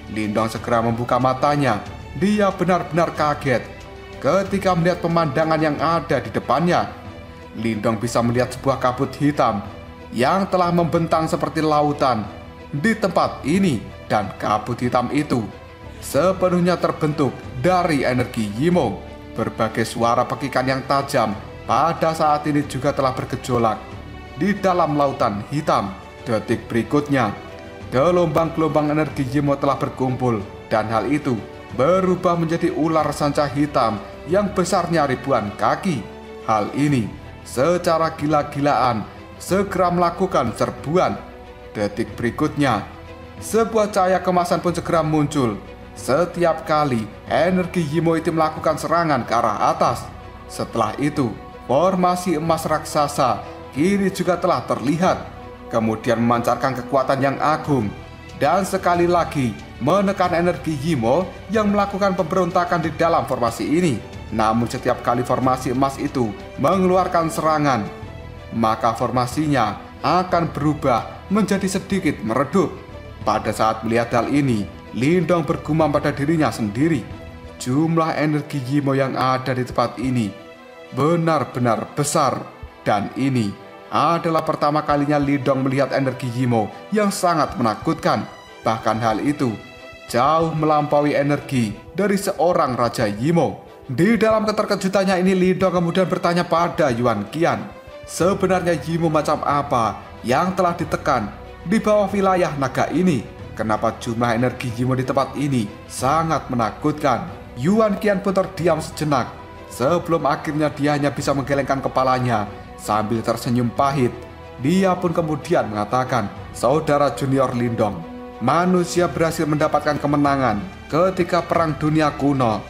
A: Lindong segera membuka matanya. Dia benar-benar kaget ketika melihat pemandangan yang ada di depannya. Lindong bisa melihat sebuah kabut hitam yang telah membentang seperti lautan di tempat ini, dan kabut hitam itu sepenuhnya terbentuk dari energi Yimo. Berbagai suara pekikan yang tajam pada saat ini juga telah bergejolak di dalam lautan hitam. Detik berikutnya, gelombang-gelombang energi Yimo telah berkumpul, dan hal itu berubah menjadi ular sanca hitam yang besarnya ribuan kaki. Hal ini secara gila-gilaan segera melakukan serbuan. Detik berikutnya, sebuah cahaya kemasan pun segera muncul. Setiap kali energi Yimo itu melakukan serangan ke arah atas. Setelah itu, formasi emas raksasa kini juga telah terlihat, kemudian memancarkan kekuatan yang agung, dan sekali lagi menekan energi Yimo yang melakukan pemberontakan di dalam formasi ini. Namun setiap kali formasi emas itu mengeluarkan serangan, maka formasinya akan berubah menjadi sedikit meredup. Pada saat melihat hal ini, Lindong bergumam pada dirinya sendiri. Jumlah energi Yimo yang ada di tempat ini benar-benar besar, dan ini adalah pertama kalinya Lindong melihat energi Yimo yang sangat menakutkan. Bahkan hal itu jauh melampaui energi dari seorang Raja Yimo. Di dalam keterkejutannya ini, Lindong kemudian bertanya pada Yuan Qian, sebenarnya Yimo macam apa yang telah ditekan di bawah wilayah naga ini? Kenapa jumlah energi Yimo di tempat ini sangat menakutkan? Yuan Qian pun terdiam sejenak sebelum akhirnya dia hanya bisa menggelengkan kepalanya sambil tersenyum pahit. Dia pun kemudian mengatakan, "Saudara junior Lindong, manusia berhasil mendapatkan kemenangan ketika Perang Dunia Kuno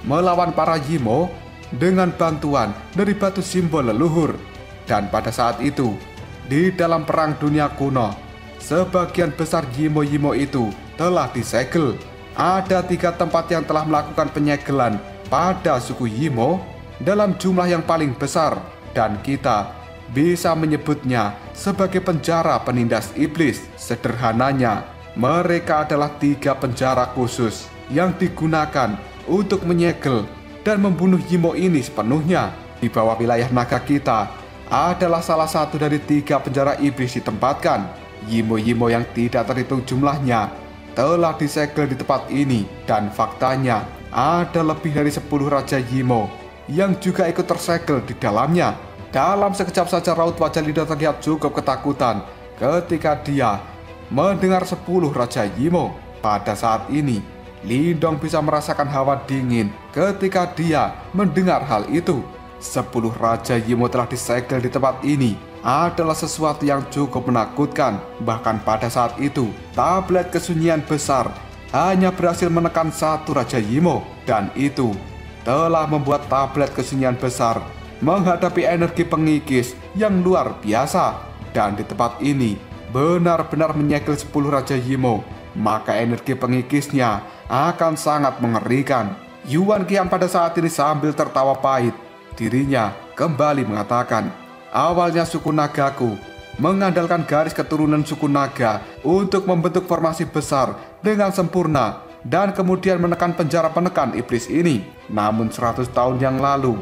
A: melawan para Yimo dengan bantuan dari batu simbol leluhur. Dan pada saat itu, di dalam Perang Dunia Kuno, sebagian besar Yimo-Yimo itu telah disegel. Ada 3 tempat yang telah melakukan penyegelan pada suku Yimo dalam jumlah yang paling besar, dan kita bisa menyebutnya sebagai penjara penindas iblis. Sederhananya, mereka adalah 3 penjara khusus yang digunakan untuk menyegel dan membunuh Yimo ini sepenuhnya. Di bawah wilayah naga kita adalah salah satu dari 3 penjara iblis ditempatkan. Yimo-Yimo yang tidak terhitung jumlahnya telah disegel di tempat ini, dan faktanya ada lebih dari 10 Raja Yimo yang juga ikut tersegel di dalamnya. Dalam sekejap saja raut wajah Lindong terlihat cukup ketakutan ketika dia mendengar 10 Raja Yimo. Pada saat ini, Lindong bisa merasakan hawa dingin ketika dia mendengar hal itu. 10 Raja Yimo telah disegel di tempat ini adalah sesuatu yang cukup menakutkan. Bahkan pada saat itu, tablet kesunyian besar hanya berhasil menekan 1 Raja Yimo, dan itu telah membuat tablet kesunyian besar menghadapi energi pengikis yang luar biasa. Dan di tempat ini benar-benar menyegel 10 Raja Yimo, maka energi pengikisnya akan sangat mengerikan. Yuan Qian pada saat ini sambil tertawa pahit, dirinya kembali mengatakan, awalnya suku nagaku mengandalkan garis keturunan suku naga untuk membentuk formasi besar dengan sempurna dan kemudian menekan penjara penekan iblis ini. Namun 100 tahun yang lalu,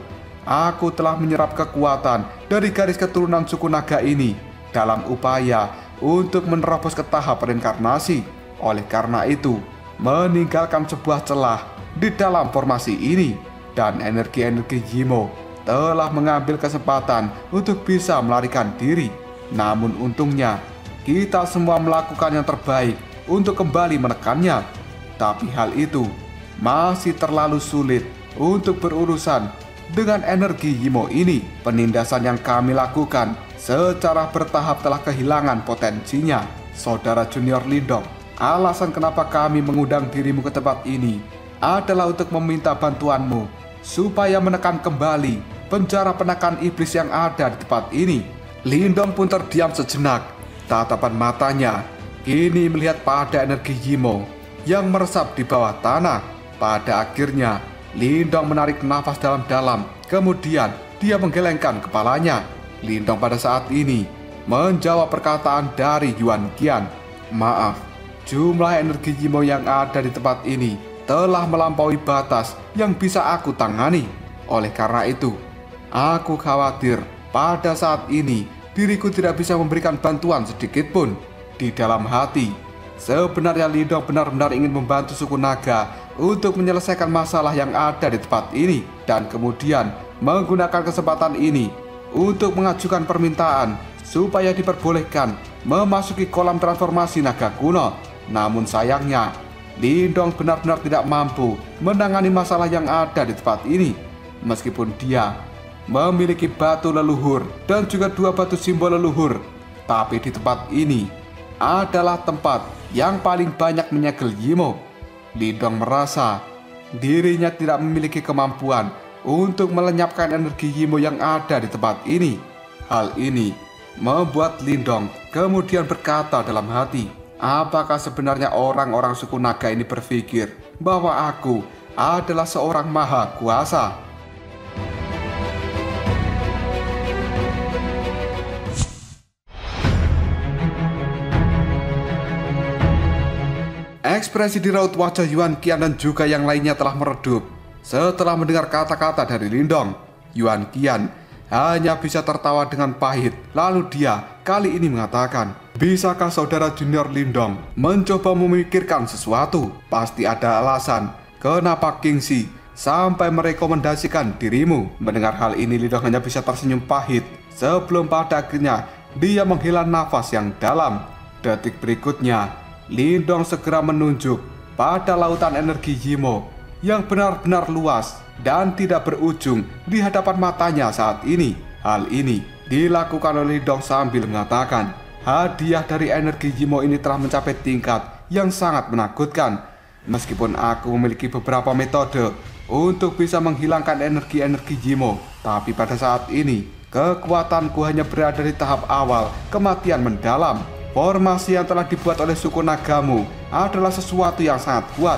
A: aku telah menyerap kekuatan dari garis keturunan suku naga ini dalam upaya untuk menerobos ke tahap reinkarnasi. Oleh karena itu, meninggalkan sebuah celah di dalam formasi ini, dan energi-energi Yimo telah mengambil kesempatan untuk bisa melarikan diri. Namun untungnya, kita semua melakukan yang terbaik untuk kembali menekannya. Tapi hal itu masih terlalu sulit untuk berurusan dengan energi Yimo ini. Penindasan yang kami lakukan secara bertahap telah kehilangan potensinya. Saudara junior Lindong, alasan kenapa kami mengundang dirimu ke tempat ini adalah untuk meminta bantuanmu supaya menekan kembali penjara penekan iblis yang ada di tempat ini. Lindong pun terdiam sejenak. Tatapan matanya kini melihat pada energi Yimo yang meresap di bawah tanah. Pada akhirnya, Lindong menarik nafas dalam-dalam. Kemudian dia menggelengkan kepalanya. Lindong pada saat ini menjawab perkataan dari Yuan Qian. Maaf, jumlah energi Yimo yang ada di tempat ini telah melampaui batas yang bisa aku tangani. Oleh karena itu, aku khawatir pada saat ini diriku tidak bisa memberikan bantuan sedikit pun. Di dalam hati, sebenarnya Lindong benar-benar ingin membantu suku naga untuk menyelesaikan masalah yang ada di tempat ini, dan kemudian menggunakan kesempatan ini untuk mengajukan permintaan supaya diperbolehkan memasuki kolam transformasi naga kuno. Namun sayangnya, Lindong benar-benar tidak mampu menangani masalah yang ada di tempat ini. Meskipun dia memiliki batu leluhur dan juga 2 batu simbol leluhur, tapi di tempat ini adalah tempat yang paling banyak menyegel Yimo. Lindong merasa dirinya tidak memiliki kemampuan untuk melenyapkan energi Yimo yang ada di tempat ini. Hal ini membuat Lindong kemudian berkata dalam hati, apakah sebenarnya orang-orang suku naga ini berpikir bahwa aku adalah seorang maha kuasa? Ekspresi di raut wajah Yuan Qian dan juga yang lainnya telah meredup setelah mendengar kata-kata dari Lindong. Yuan Qian hanya bisa tertawa dengan pahit. Lalu dia kali ini mengatakan, bisakah saudara junior Lindong mencoba memikirkan sesuatu? Pasti ada alasan kenapa Kingxi sampai merekomendasikan dirimu. Mendengar hal ini, Lindong hanya bisa tersenyum pahit sebelum pada akhirnya dia menghela nafas yang dalam. Detik berikutnya, Lindong segera menunjuk pada lautan energi Yimo yang benar-benar luas dan tidak berujung di hadapan matanya saat ini. Hal ini dilakukan oleh Lindong sambil mengatakan, hadiah dari energi Yimo ini telah mencapai tingkat yang sangat menakutkan. Meskipun aku memiliki beberapa metode untuk bisa menghilangkan energi-energi Yimo, tapi pada saat ini kekuatanku hanya berada di tahap awal kematian mendalam. Formasi yang telah dibuat oleh suku nagamu adalah sesuatu yang sangat kuat.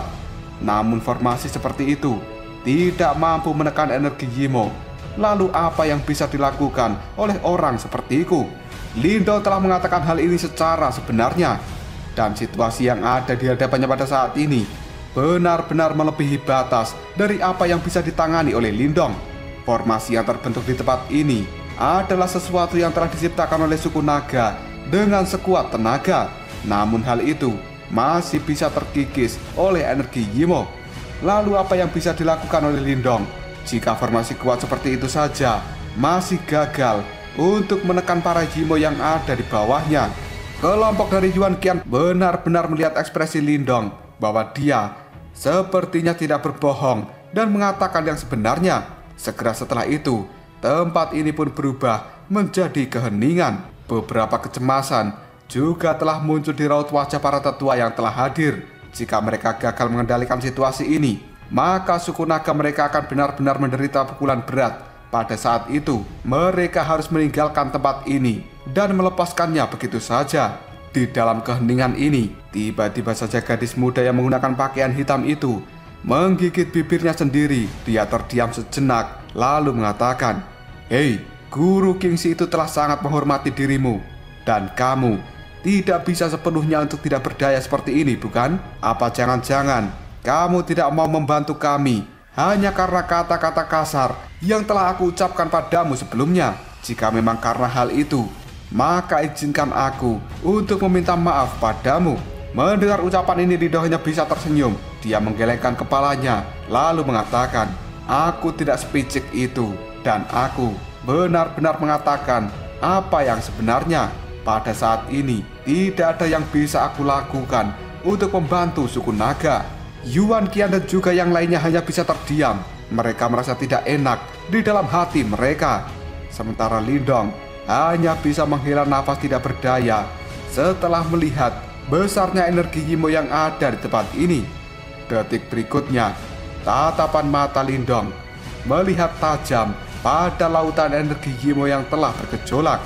A: Namun formasi seperti itu tidak mampu menekan energi Yimo. Lalu apa yang bisa dilakukan oleh orang sepertiku? Lindong telah mengatakan hal ini secara sebenarnya, dan situasi yang ada di hadapannya pada saat ini benar-benar melebihi batas dari apa yang bisa ditangani oleh Lindong. Formasi yang terbentuk di tempat ini adalah sesuatu yang telah diciptakan oleh suku naga dengan sekuat tenaga. Namun hal itu masih bisa terkikis oleh energi Yimo. Lalu apa yang bisa dilakukan oleh Lindong jika formasi kuat seperti itu saja masih gagal untuk menekan para Yimo yang ada di bawahnya? Kelompok dari Yuan Qian benar-benar melihat ekspresi Lindong bahwa dia sepertinya tidak berbohong dan mengatakan yang sebenarnya. Segera setelah itu, tempat ini pun berubah menjadi keheningan. Beberapa kecemasan juga telah muncul di raut wajah para tetua yang telah hadir. Jika mereka gagal mengendalikan situasi ini, maka suku naga mereka akan benar-benar menderita pukulan berat. Pada saat itu, mereka harus meninggalkan tempat ini dan melepaskannya begitu saja. Di dalam keheningan ini, tiba-tiba saja gadis muda yang menggunakan pakaian hitam itu menggigit bibirnya sendiri. Dia terdiam sejenak, lalu mengatakan, "Hei, Guru Kingxi itu telah sangat menghormati dirimu, dan kamu tidak bisa sepenuhnya untuk tidak berdaya seperti ini, bukan? Apa jangan-jangan kamu tidak mau membantu kami hanya karena kata-kata kasar yang telah aku ucapkan padamu sebelumnya? Jika memang karena hal itu, maka izinkan aku untuk meminta maaf padamu." Mendengar ucapan ini, Lindong hanya bisa tersenyum. Dia menggelengkan kepalanya lalu mengatakan, "Aku tidak sepicik itu, dan aku benar-benar mengatakan apa yang sebenarnya. Pada saat ini tidak ada yang bisa aku lakukan untuk membantu suku naga." Yuan Qian dan juga yang lainnya hanya bisa terdiam. Mereka merasa tidak enak di dalam hati mereka. Sementara Lindong hanya bisa menghela nafas tidak berdaya setelah melihat besarnya energi Yimo yang ada di tempat ini. Detik berikutnya, tatapan mata Lindong melihat tajam pada lautan energi Yimo yang telah bergejolak.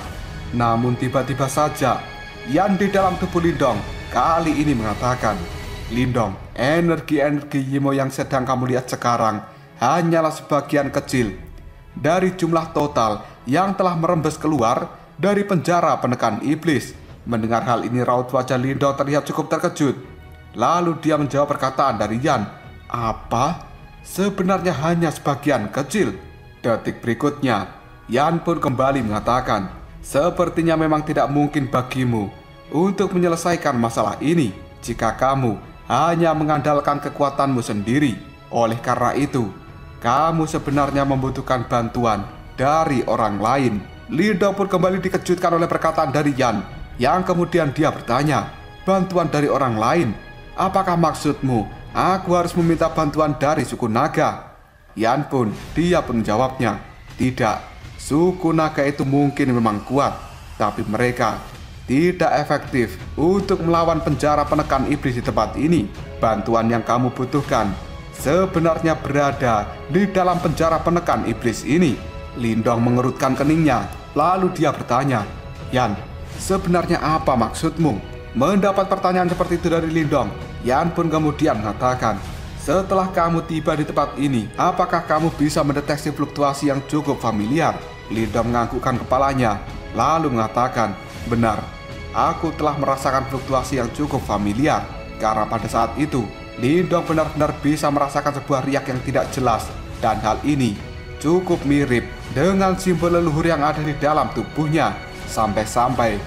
A: Namun tiba-tiba saja yang di dalam tubuh Lindong kali ini mengatakan, "Lindong, energi-energi Yimo yang sedang kamu lihat sekarang hanyalah sebagian kecil dari jumlah total yang telah merembes keluar dari penjara penekan iblis. Mendengar hal ini, raut wajah Lindong terlihat cukup terkejut. Lalu dia menjawab perkataan dari Yan. Apa? Sebenarnya hanya sebagian kecil. Detik berikutnya, Yan pun kembali mengatakan, sepertinya memang tidak mungkin bagimu untuk menyelesaikan masalah ini jika kamu hanya mengandalkan kekuatanmu sendiri. Oleh karena itu, kamu sebenarnya membutuhkan bantuan dari orang lain. Lindong pun kembali dikejutkan oleh perkataan dari Yan, yang kemudian dia bertanya, bantuan dari orang lain? Apakah maksudmu aku harus meminta bantuan dari suku naga? Yan pun menjawabnya, tidak, suku naga itu mungkin memang kuat, tapi mereka tidak efektif untuk melawan penjara penekan iblis di tempat ini. Bantuan yang kamu butuhkan sebenarnya berada di dalam penjara penekan iblis ini. Lindong mengerutkan keningnya, lalu dia bertanya, Yan, sebenarnya apa maksudmu? Mendapat pertanyaan seperti itu dari Lindong, Yan pun kemudian mengatakan, setelah kamu tiba di tempat ini, apakah kamu bisa mendeteksi fluktuasi yang cukup familiar? Lindong menganggukkan kepalanya, lalu mengatakan, benar, aku telah merasakan fluktuasi yang cukup familiar. Karena pada saat itu, Lindong benar-benar bisa merasakan sebuah riak yang tidak jelas, dan hal ini cukup mirip dengan simbol leluhur yang ada di dalam tubuhnya. Sampai-sampai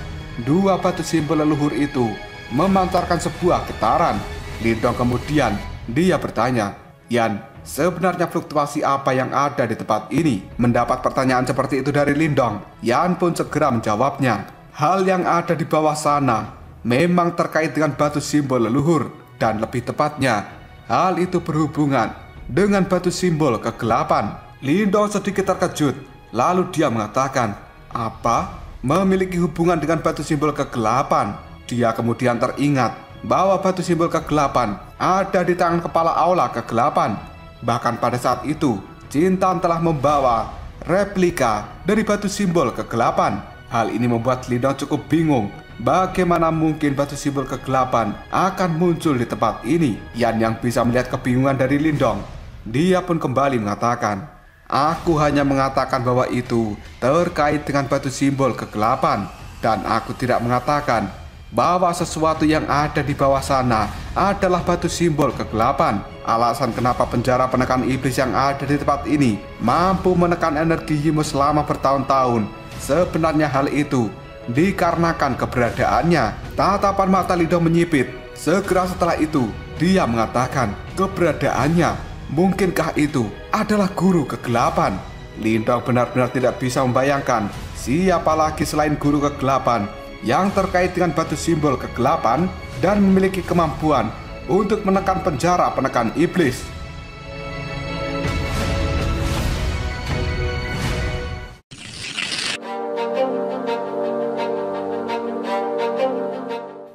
A: dua batu simbol leluhur itu memancarkan sebuah getaran. Lindong kemudian dia bertanya, Yan, sebenarnya fluktuasi apa yang ada di tempat ini? Mendapat pertanyaan seperti itu dari Lindong, Yan pun segera menjawabnya, hal yang ada di bawah sana memang terkait dengan batu simbol leluhur, dan lebih tepatnya hal itu berhubungan dengan batu simbol kegelapan. Lindong sedikit terkejut, lalu dia mengatakan, apa? Memiliki hubungan dengan batu simbol kegelapan? Dia kemudian teringat bahwa batu simbol kegelapan ada di tangan kepala aula kegelapan. Bahkan pada saat itu, Jintan telah membawa replika dari batu simbol kegelapan. Hal ini membuat Lindong cukup bingung. Bagaimana mungkin batu simbol kegelapan akan muncul di tempat ini? Yan yang bisa melihat kebingungan dari Lindong, dia pun kembali mengatakan, aku hanya mengatakan bahwa itu terkait dengan batu simbol kegelapan, dan aku tidak mengatakan bahwa sesuatu yang ada di bawah sana adalah batu simbol kegelapan. Alasan kenapa penjara penekan iblis yang ada di tempat ini mampu menekan energi Yimo selama bertahun-tahun, sebenarnya hal itu dikarenakan keberadaannya. Tatapan mata Lindong menyipit. Segera setelah itu, dia mengatakan, keberadaannya, mungkinkah itu adalah guru kegelapan? Lindong benar-benar tidak bisa membayangkan siapa lagi selain guru kegelapan yang terkait dengan batu simbol kegelapan dan memiliki kemampuan untuk menekan penjara penekan iblis.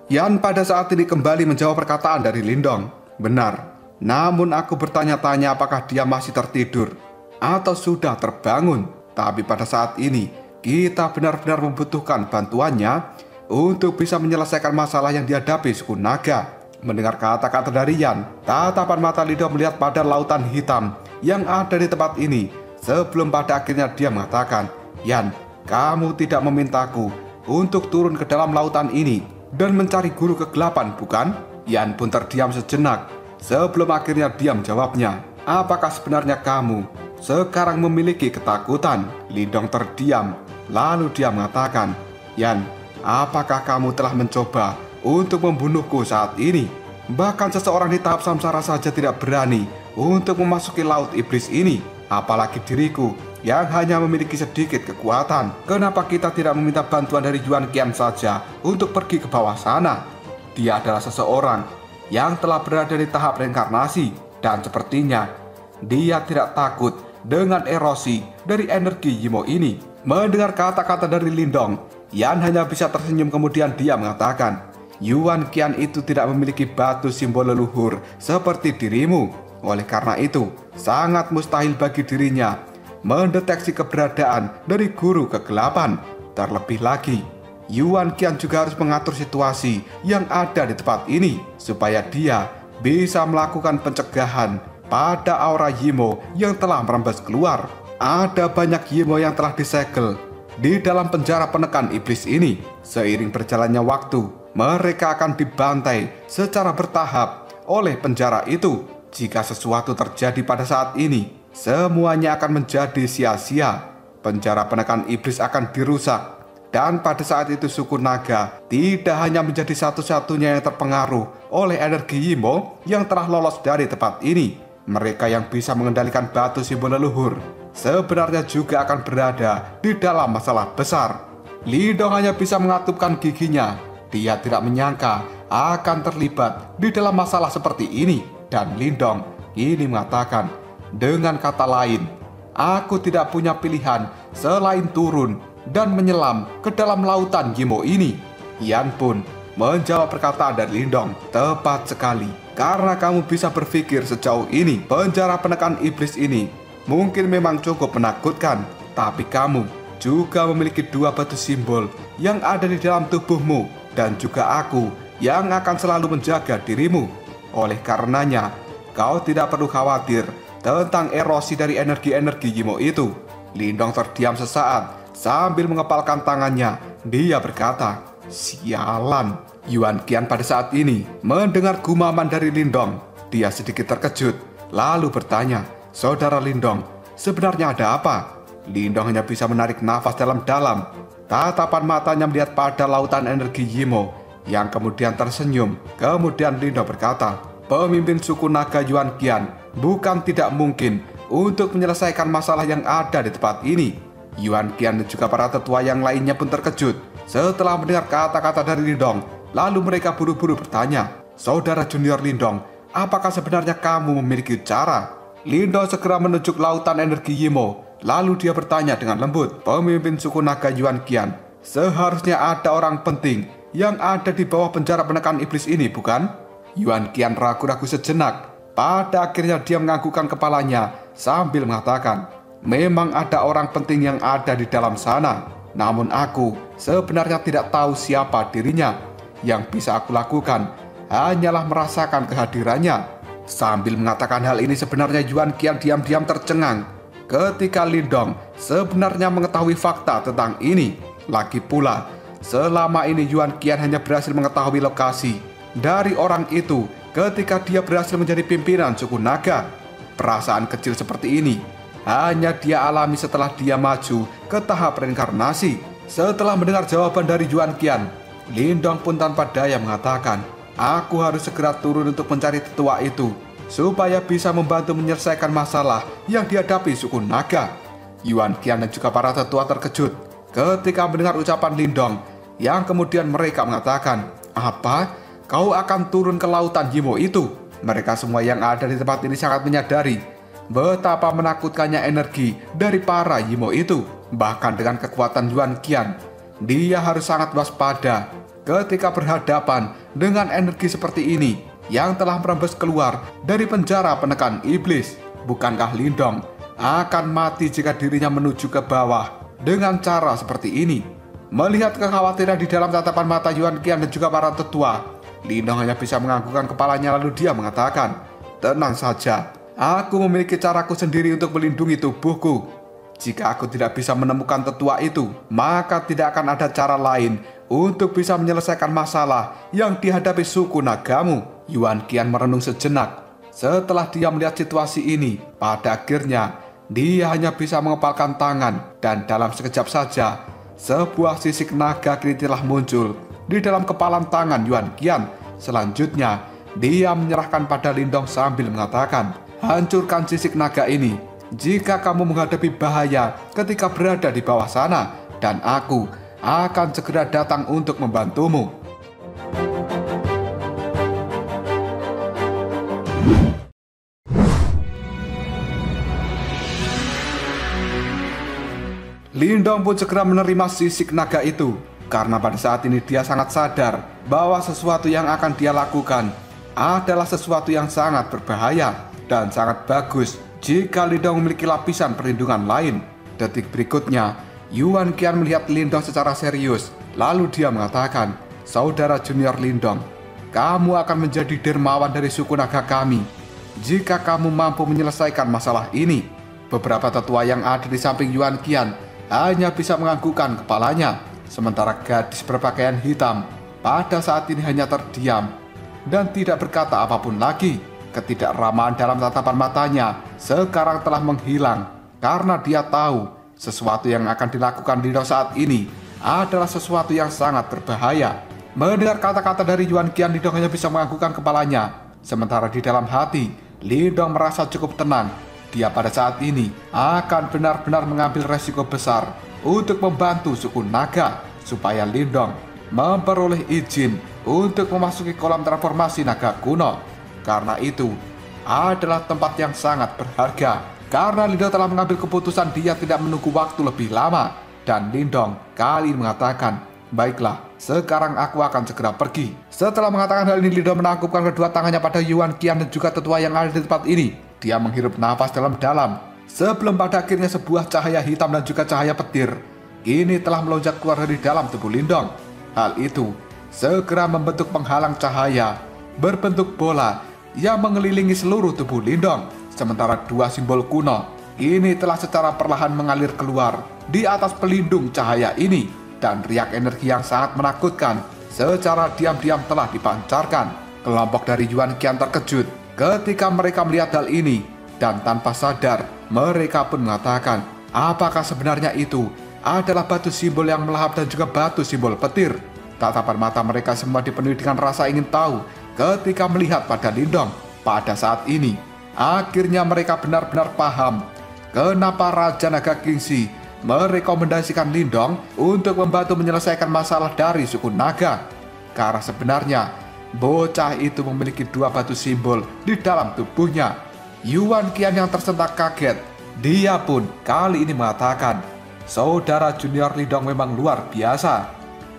A: Yan pada saat ini kembali menjawab perkataan dari Lindong. Benar, namun aku bertanya-tanya apakah dia masih tertidur atau sudah terbangun. Tapi pada saat ini, kita benar-benar membutuhkan bantuannya untuk bisa menyelesaikan masalah yang dihadapi suku naga. Mendengar kata-kata dari Yan, tatapan mata Lindong melihat pada lautan hitam yang ada di tempat ini. Sebelum pada akhirnya dia mengatakan, Yan, kamu tidak memintaku untuk turun ke dalam lautan ini dan mencari guru kegelapan, bukan? Yan pun terdiam sejenak. Sebelum akhirnya dia menjawabnya, apakah sebenarnya kamu sekarang memiliki ketakutan? Lindong terdiam, lalu dia mengatakan, Yan, apakah kamu telah mencoba untuk membunuhku saat ini? Bahkan seseorang di tahap samsara saja tidak berani untuk memasuki laut iblis ini, apalagi diriku yang hanya memiliki sedikit kekuatan. Kenapa kita tidak meminta bantuan dari Yuan Qian saja untuk pergi ke bawah sana? Dia adalah seseorang yang telah berada di tahap reinkarnasi, dan sepertinya dia tidak takut dengan erosi dari energi Yimo ini. Mendengar kata-kata dari Lindong, Yan hanya bisa tersenyum, kemudian dia mengatakan, Yuan Qian itu tidak memiliki batu simbol leluhur seperti dirimu. Oleh karena itu, sangat mustahil bagi dirinya mendeteksi keberadaan dari guru kegelapan. Terlebih lagi, Yuan Qian juga harus mengatur situasi yang ada di tempat ini supaya dia bisa melakukan pencegahan pada aura Yimo yang telah merembes keluar. Ada banyak Yimo yang telah disegel di dalam penjara penekan iblis ini. Seiring berjalannya waktu, mereka akan dibantai secara bertahap oleh penjara itu. Jika sesuatu terjadi pada saat ini, semuanya akan menjadi sia-sia. Penjara penekan iblis akan dirusak. Dan pada saat itu suku naga tidak hanya menjadi satu-satunya yang terpengaruh oleh energi Yimo yang telah lolos dari tempat ini. Mereka yang bisa mengendalikan batu simbol leluhur sebenarnya juga akan berada di dalam masalah besar. Lindong hanya bisa mengatupkan giginya. Dia tidak menyangka akan terlibat di dalam masalah seperti ini. Dan Lindong ini mengatakan, dengan kata lain, aku tidak punya pilihan selain turun dan menyelam ke dalam lautan Yimo ini. Yan pun menjawab perkataan dari Lindong, tepat sekali. Karena kamu bisa berpikir sejauh ini, penjara penekan iblis ini mungkin memang cukup menakutkan. Tapi kamu juga memiliki dua batu simbol yang ada di dalam tubuhmu. Dan juga aku yang akan selalu menjaga dirimu. Oleh karenanya, kau tidak perlu khawatir tentang erosi dari energi-energi Yimo itu. Lindong terdiam sesaat. Sambil mengepalkan tangannya, dia berkata, sialan. Yuan Qian pada saat ini mendengar gumaman dari Lindong. Dia sedikit terkejut, lalu bertanya, saudara Lindong, sebenarnya ada apa? Lindong hanya bisa menarik nafas dalam-dalam. Tatapan matanya melihat pada lautan energi Yimo, yang kemudian tersenyum. Kemudian Lindong berkata, pemimpin suku naga Yuan Qian bukan tidak mungkin untuk menyelesaikan masalah yang ada di tempat ini. Yuan Qian dan juga para tetua yang lainnya pun terkejut setelah mendengar kata-kata dari Lindong. Lalu mereka buru-buru bertanya, saudara junior Lindong, apakah sebenarnya kamu memiliki cara? Lindong segera menunjuk lautan energi Yimo. Lalu dia bertanya dengan lembut, pemimpin suku naga Yuan Qian, seharusnya ada orang penting yang ada di bawah penjara penekan iblis ini, bukan? Yuan Qian ragu-ragu sejenak. Pada akhirnya dia menganggukkan kepalanya sambil mengatakan, memang ada orang penting yang ada di dalam sana. Namun aku sebenarnya tidak tahu siapa dirinya. Yang bisa aku lakukan hanyalah merasakan kehadirannya. Sambil mengatakan hal ini sebenarnya Yuan Qian diam-diam tercengang ketika Lindong sebenarnya mengetahui fakta tentang ini. Lagi pula, selama ini Yuan Qian hanya berhasil mengetahui lokasi dari orang itu ketika dia berhasil menjadi pimpinan suku naga. Perasaan kecil seperti ini hanya dia alami setelah dia maju ke tahap reinkarnasi. Setelah mendengar jawaban dari Yuan Qian, Lindong pun tanpa daya mengatakan, aku harus segera turun untuk mencari tetua itu supaya bisa membantu menyelesaikan masalah yang dihadapi suku naga. Yuan Qian dan juga para tetua terkejut ketika mendengar ucapan Lindong, yang kemudian mereka mengatakan, apa? Kau akan turun ke lautan Yimo itu? Mereka semua yang ada di tempat ini sangat menyadari betapa menakutkannya energi dari para Yimo itu. Bahkan dengan kekuatan Yuan Qian, dia harus sangat waspada ketika berhadapan dengan energi seperti ini yang telah merembes keluar dari penjara penekan iblis. Bukankah Lindong akan mati jika dirinya menuju ke bawah dengan cara seperti ini? Melihat kekhawatiran di dalam tatapan mata Yuan Qian dan juga para tetua, Lindong hanya bisa menganggukkan kepalanya lalu dia mengatakan, tenang saja, aku memiliki caraku sendiri untuk melindungi tubuhku. Jika aku tidak bisa menemukan tetua itu, maka tidak akan ada cara lain untuk bisa menyelesaikan masalah yang dihadapi suku nagamu. Yuan Qian merenung sejenak. Setelah dia melihat situasi ini, pada akhirnya dia hanya bisa mengepalkan tangan. Dan dalam sekejap saja, sebuah sisik naga kini telah muncul di dalam kepalan tangan Yuan Qian. Selanjutnya, dia menyerahkan pada Lindong sambil mengatakan, hancurkan sisik naga ini jika kamu menghadapi bahaya ketika berada di bawah sana, dan aku akan segera datang untuk membantumu. Lindong pun segera menerima sisik naga itu, karena pada saat ini dia sangat sadar bahwa sesuatu yang akan dia lakukan adalah sesuatu yang sangat berbahaya dan sangat bagus jika Lindong memiliki lapisan perlindungan lain. Detik berikutnya, Yuan Qian melihat Lindong secara serius. Lalu dia mengatakan, saudara junior Lindong, kamu akan menjadi dermawan dari suku naga kami jika kamu mampu menyelesaikan masalah ini. Beberapa tetua yang ada di samping Yuan Qian hanya bisa menganggukkan kepalanya. Sementara gadis berpakaian hitam pada saat ini hanya terdiam dan tidak berkata apapun lagi. Ketidakramaan dalam tatapan matanya sekarang telah menghilang karena dia tahu sesuatu yang akan dilakukan Lindong saat ini adalah sesuatu yang sangat berbahaya. Mendengar kata-kata dari Yuan Qian, Lindong hanya bisa menganggukkan kepalanya. Sementara di dalam hati, Lindong merasa cukup tenang. Dia pada saat ini akan benar-benar mengambil resiko besar untuk membantu suku naga supaya Lindong memperoleh izin untuk memasuki kolam transformasi naga kuno. Karena itu adalah tempat yang sangat berharga. Karena Lindong telah mengambil keputusan, dia tidak menunggu waktu lebih lama. Dan Lindong kali ini mengatakan, "Baiklah, sekarang aku akan segera pergi." Setelah mengatakan hal ini, Lindong menangkupkan kedua tangannya pada Yuan Qian dan juga tetua yang ada di tempat ini. Dia menghirup nafas dalam-dalam sebelum pada akhirnya sebuah cahaya hitam dan juga cahaya petir ini telah melonjak keluar dari dalam tubuh Lindong. Hal itu segera membentuk penghalang cahaya berbentuk bola yang mengelilingi seluruh tubuh Lindong. Sementara dua simbol kuno ini telah secara perlahan mengalir keluar di atas pelindung cahaya ini, dan riak energi yang sangat menakutkan secara diam-diam telah dipancarkan. Kelompok dari Yuan Qian terkejut ketika mereka melihat hal ini, dan tanpa sadar mereka pun mengatakan, apakah sebenarnya itu adalah batu simbol yang melahap dan juga batu simbol petir? Tatapan mata mereka semua dipenuhi dengan rasa ingin tahu ketika melihat pada Lindong. Pada saat ini akhirnya mereka benar-benar paham kenapa Raja Naga Kingxi merekomendasikan Lindong untuk membantu menyelesaikan masalah dari suku naga. Karena sebenarnya bocah itu memiliki dua batu simbol di dalam tubuhnya. Yuan Qian yang tersentak kaget, dia pun kali ini mengatakan, saudara junior Lindong memang luar biasa.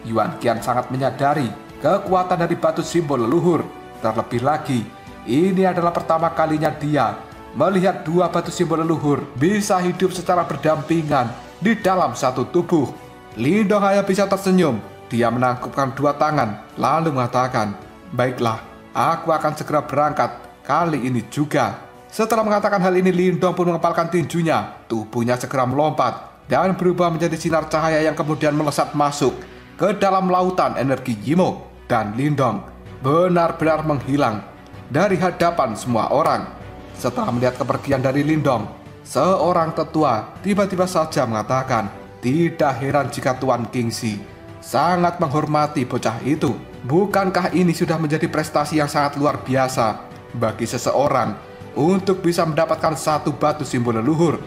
A: Yuan Qian sangat menyadari kekuatan dari batu simbol leluhur. Terlebih lagi, ini adalah pertama kalinya dia melihat dua batu simbol leluhur bisa hidup secara berdampingan di dalam satu tubuh. Lindong hanya bisa tersenyum. Dia menangkupkan dua tangan lalu mengatakan, baiklah, aku akan segera berangkat kali ini juga. Setelah mengatakan hal ini, Lindong pun mengepalkan tinjunya. Tubuhnya segera melompat dan berubah menjadi sinar cahaya yang kemudian melesat masuk ke dalam lautan energi Yimo. Dan Lindong benar-benar menghilang dari hadapan semua orang. Setelah melihat kepergian dari Lindong, seorang tetua tiba-tiba saja mengatakan, tidak heran jika Tuan Kingxi sangat menghormati bocah itu. Bukankah ini sudah menjadi prestasi yang sangat luar biasa bagi seseorang untuk bisa mendapatkan satu batu simbol leluhur?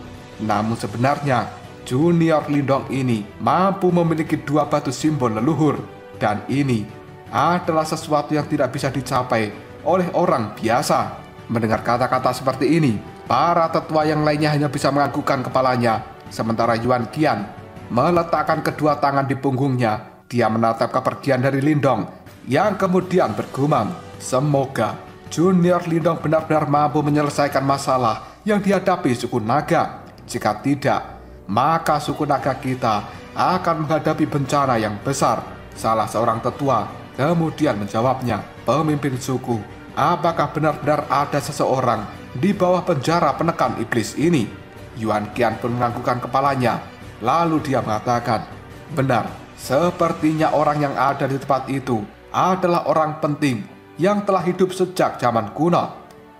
A: Namun sebenarnya junior Lindong ini mampu memiliki dua batu simbol leluhur, dan ini adalah sesuatu yang tidak bisa dicapai oleh orang biasa. Mendengar kata-kata seperti ini, para tetua yang lainnya hanya bisa menganggukkan kepalanya. Sementara Yuan Qian meletakkan kedua tangan di punggungnya. Dia menatap kepergian dari Lindong yang kemudian bergumam, semoga junior Lindong benar-benar mampu menyelesaikan masalah yang dihadapi suku naga. Jika tidak, maka suku naga kita akan menghadapi bencana yang besar. Salah seorang tetua kemudian menjawabnya, pemimpin suku, apakah benar-benar ada seseorang di bawah penjara penekan iblis ini? Yuan Qian pun menganggukkan kepalanya. Lalu dia mengatakan, benar, sepertinya orang yang ada di tempat itu adalah orang penting yang telah hidup sejak zaman kuno.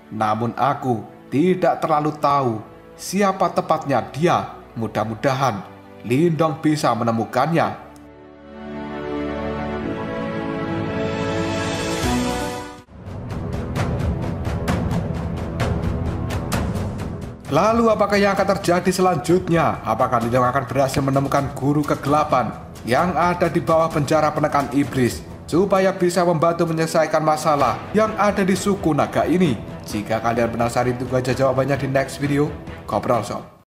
A: Namun aku tidak terlalu tahu siapa tepatnya dia. Mudah-mudahan Lindong bisa menemukannya. Lalu apakah yang akan terjadi selanjutnya? Apakah Lindong akan berhasil menemukan guru kegelapan yang ada di bawah penjara penekan iblis supaya bisa membantu menyelesaikan masalah yang ada di suku naga ini? Jika kalian penasaran, tunggu aja jawabannya di next video. Ngobrol Sob.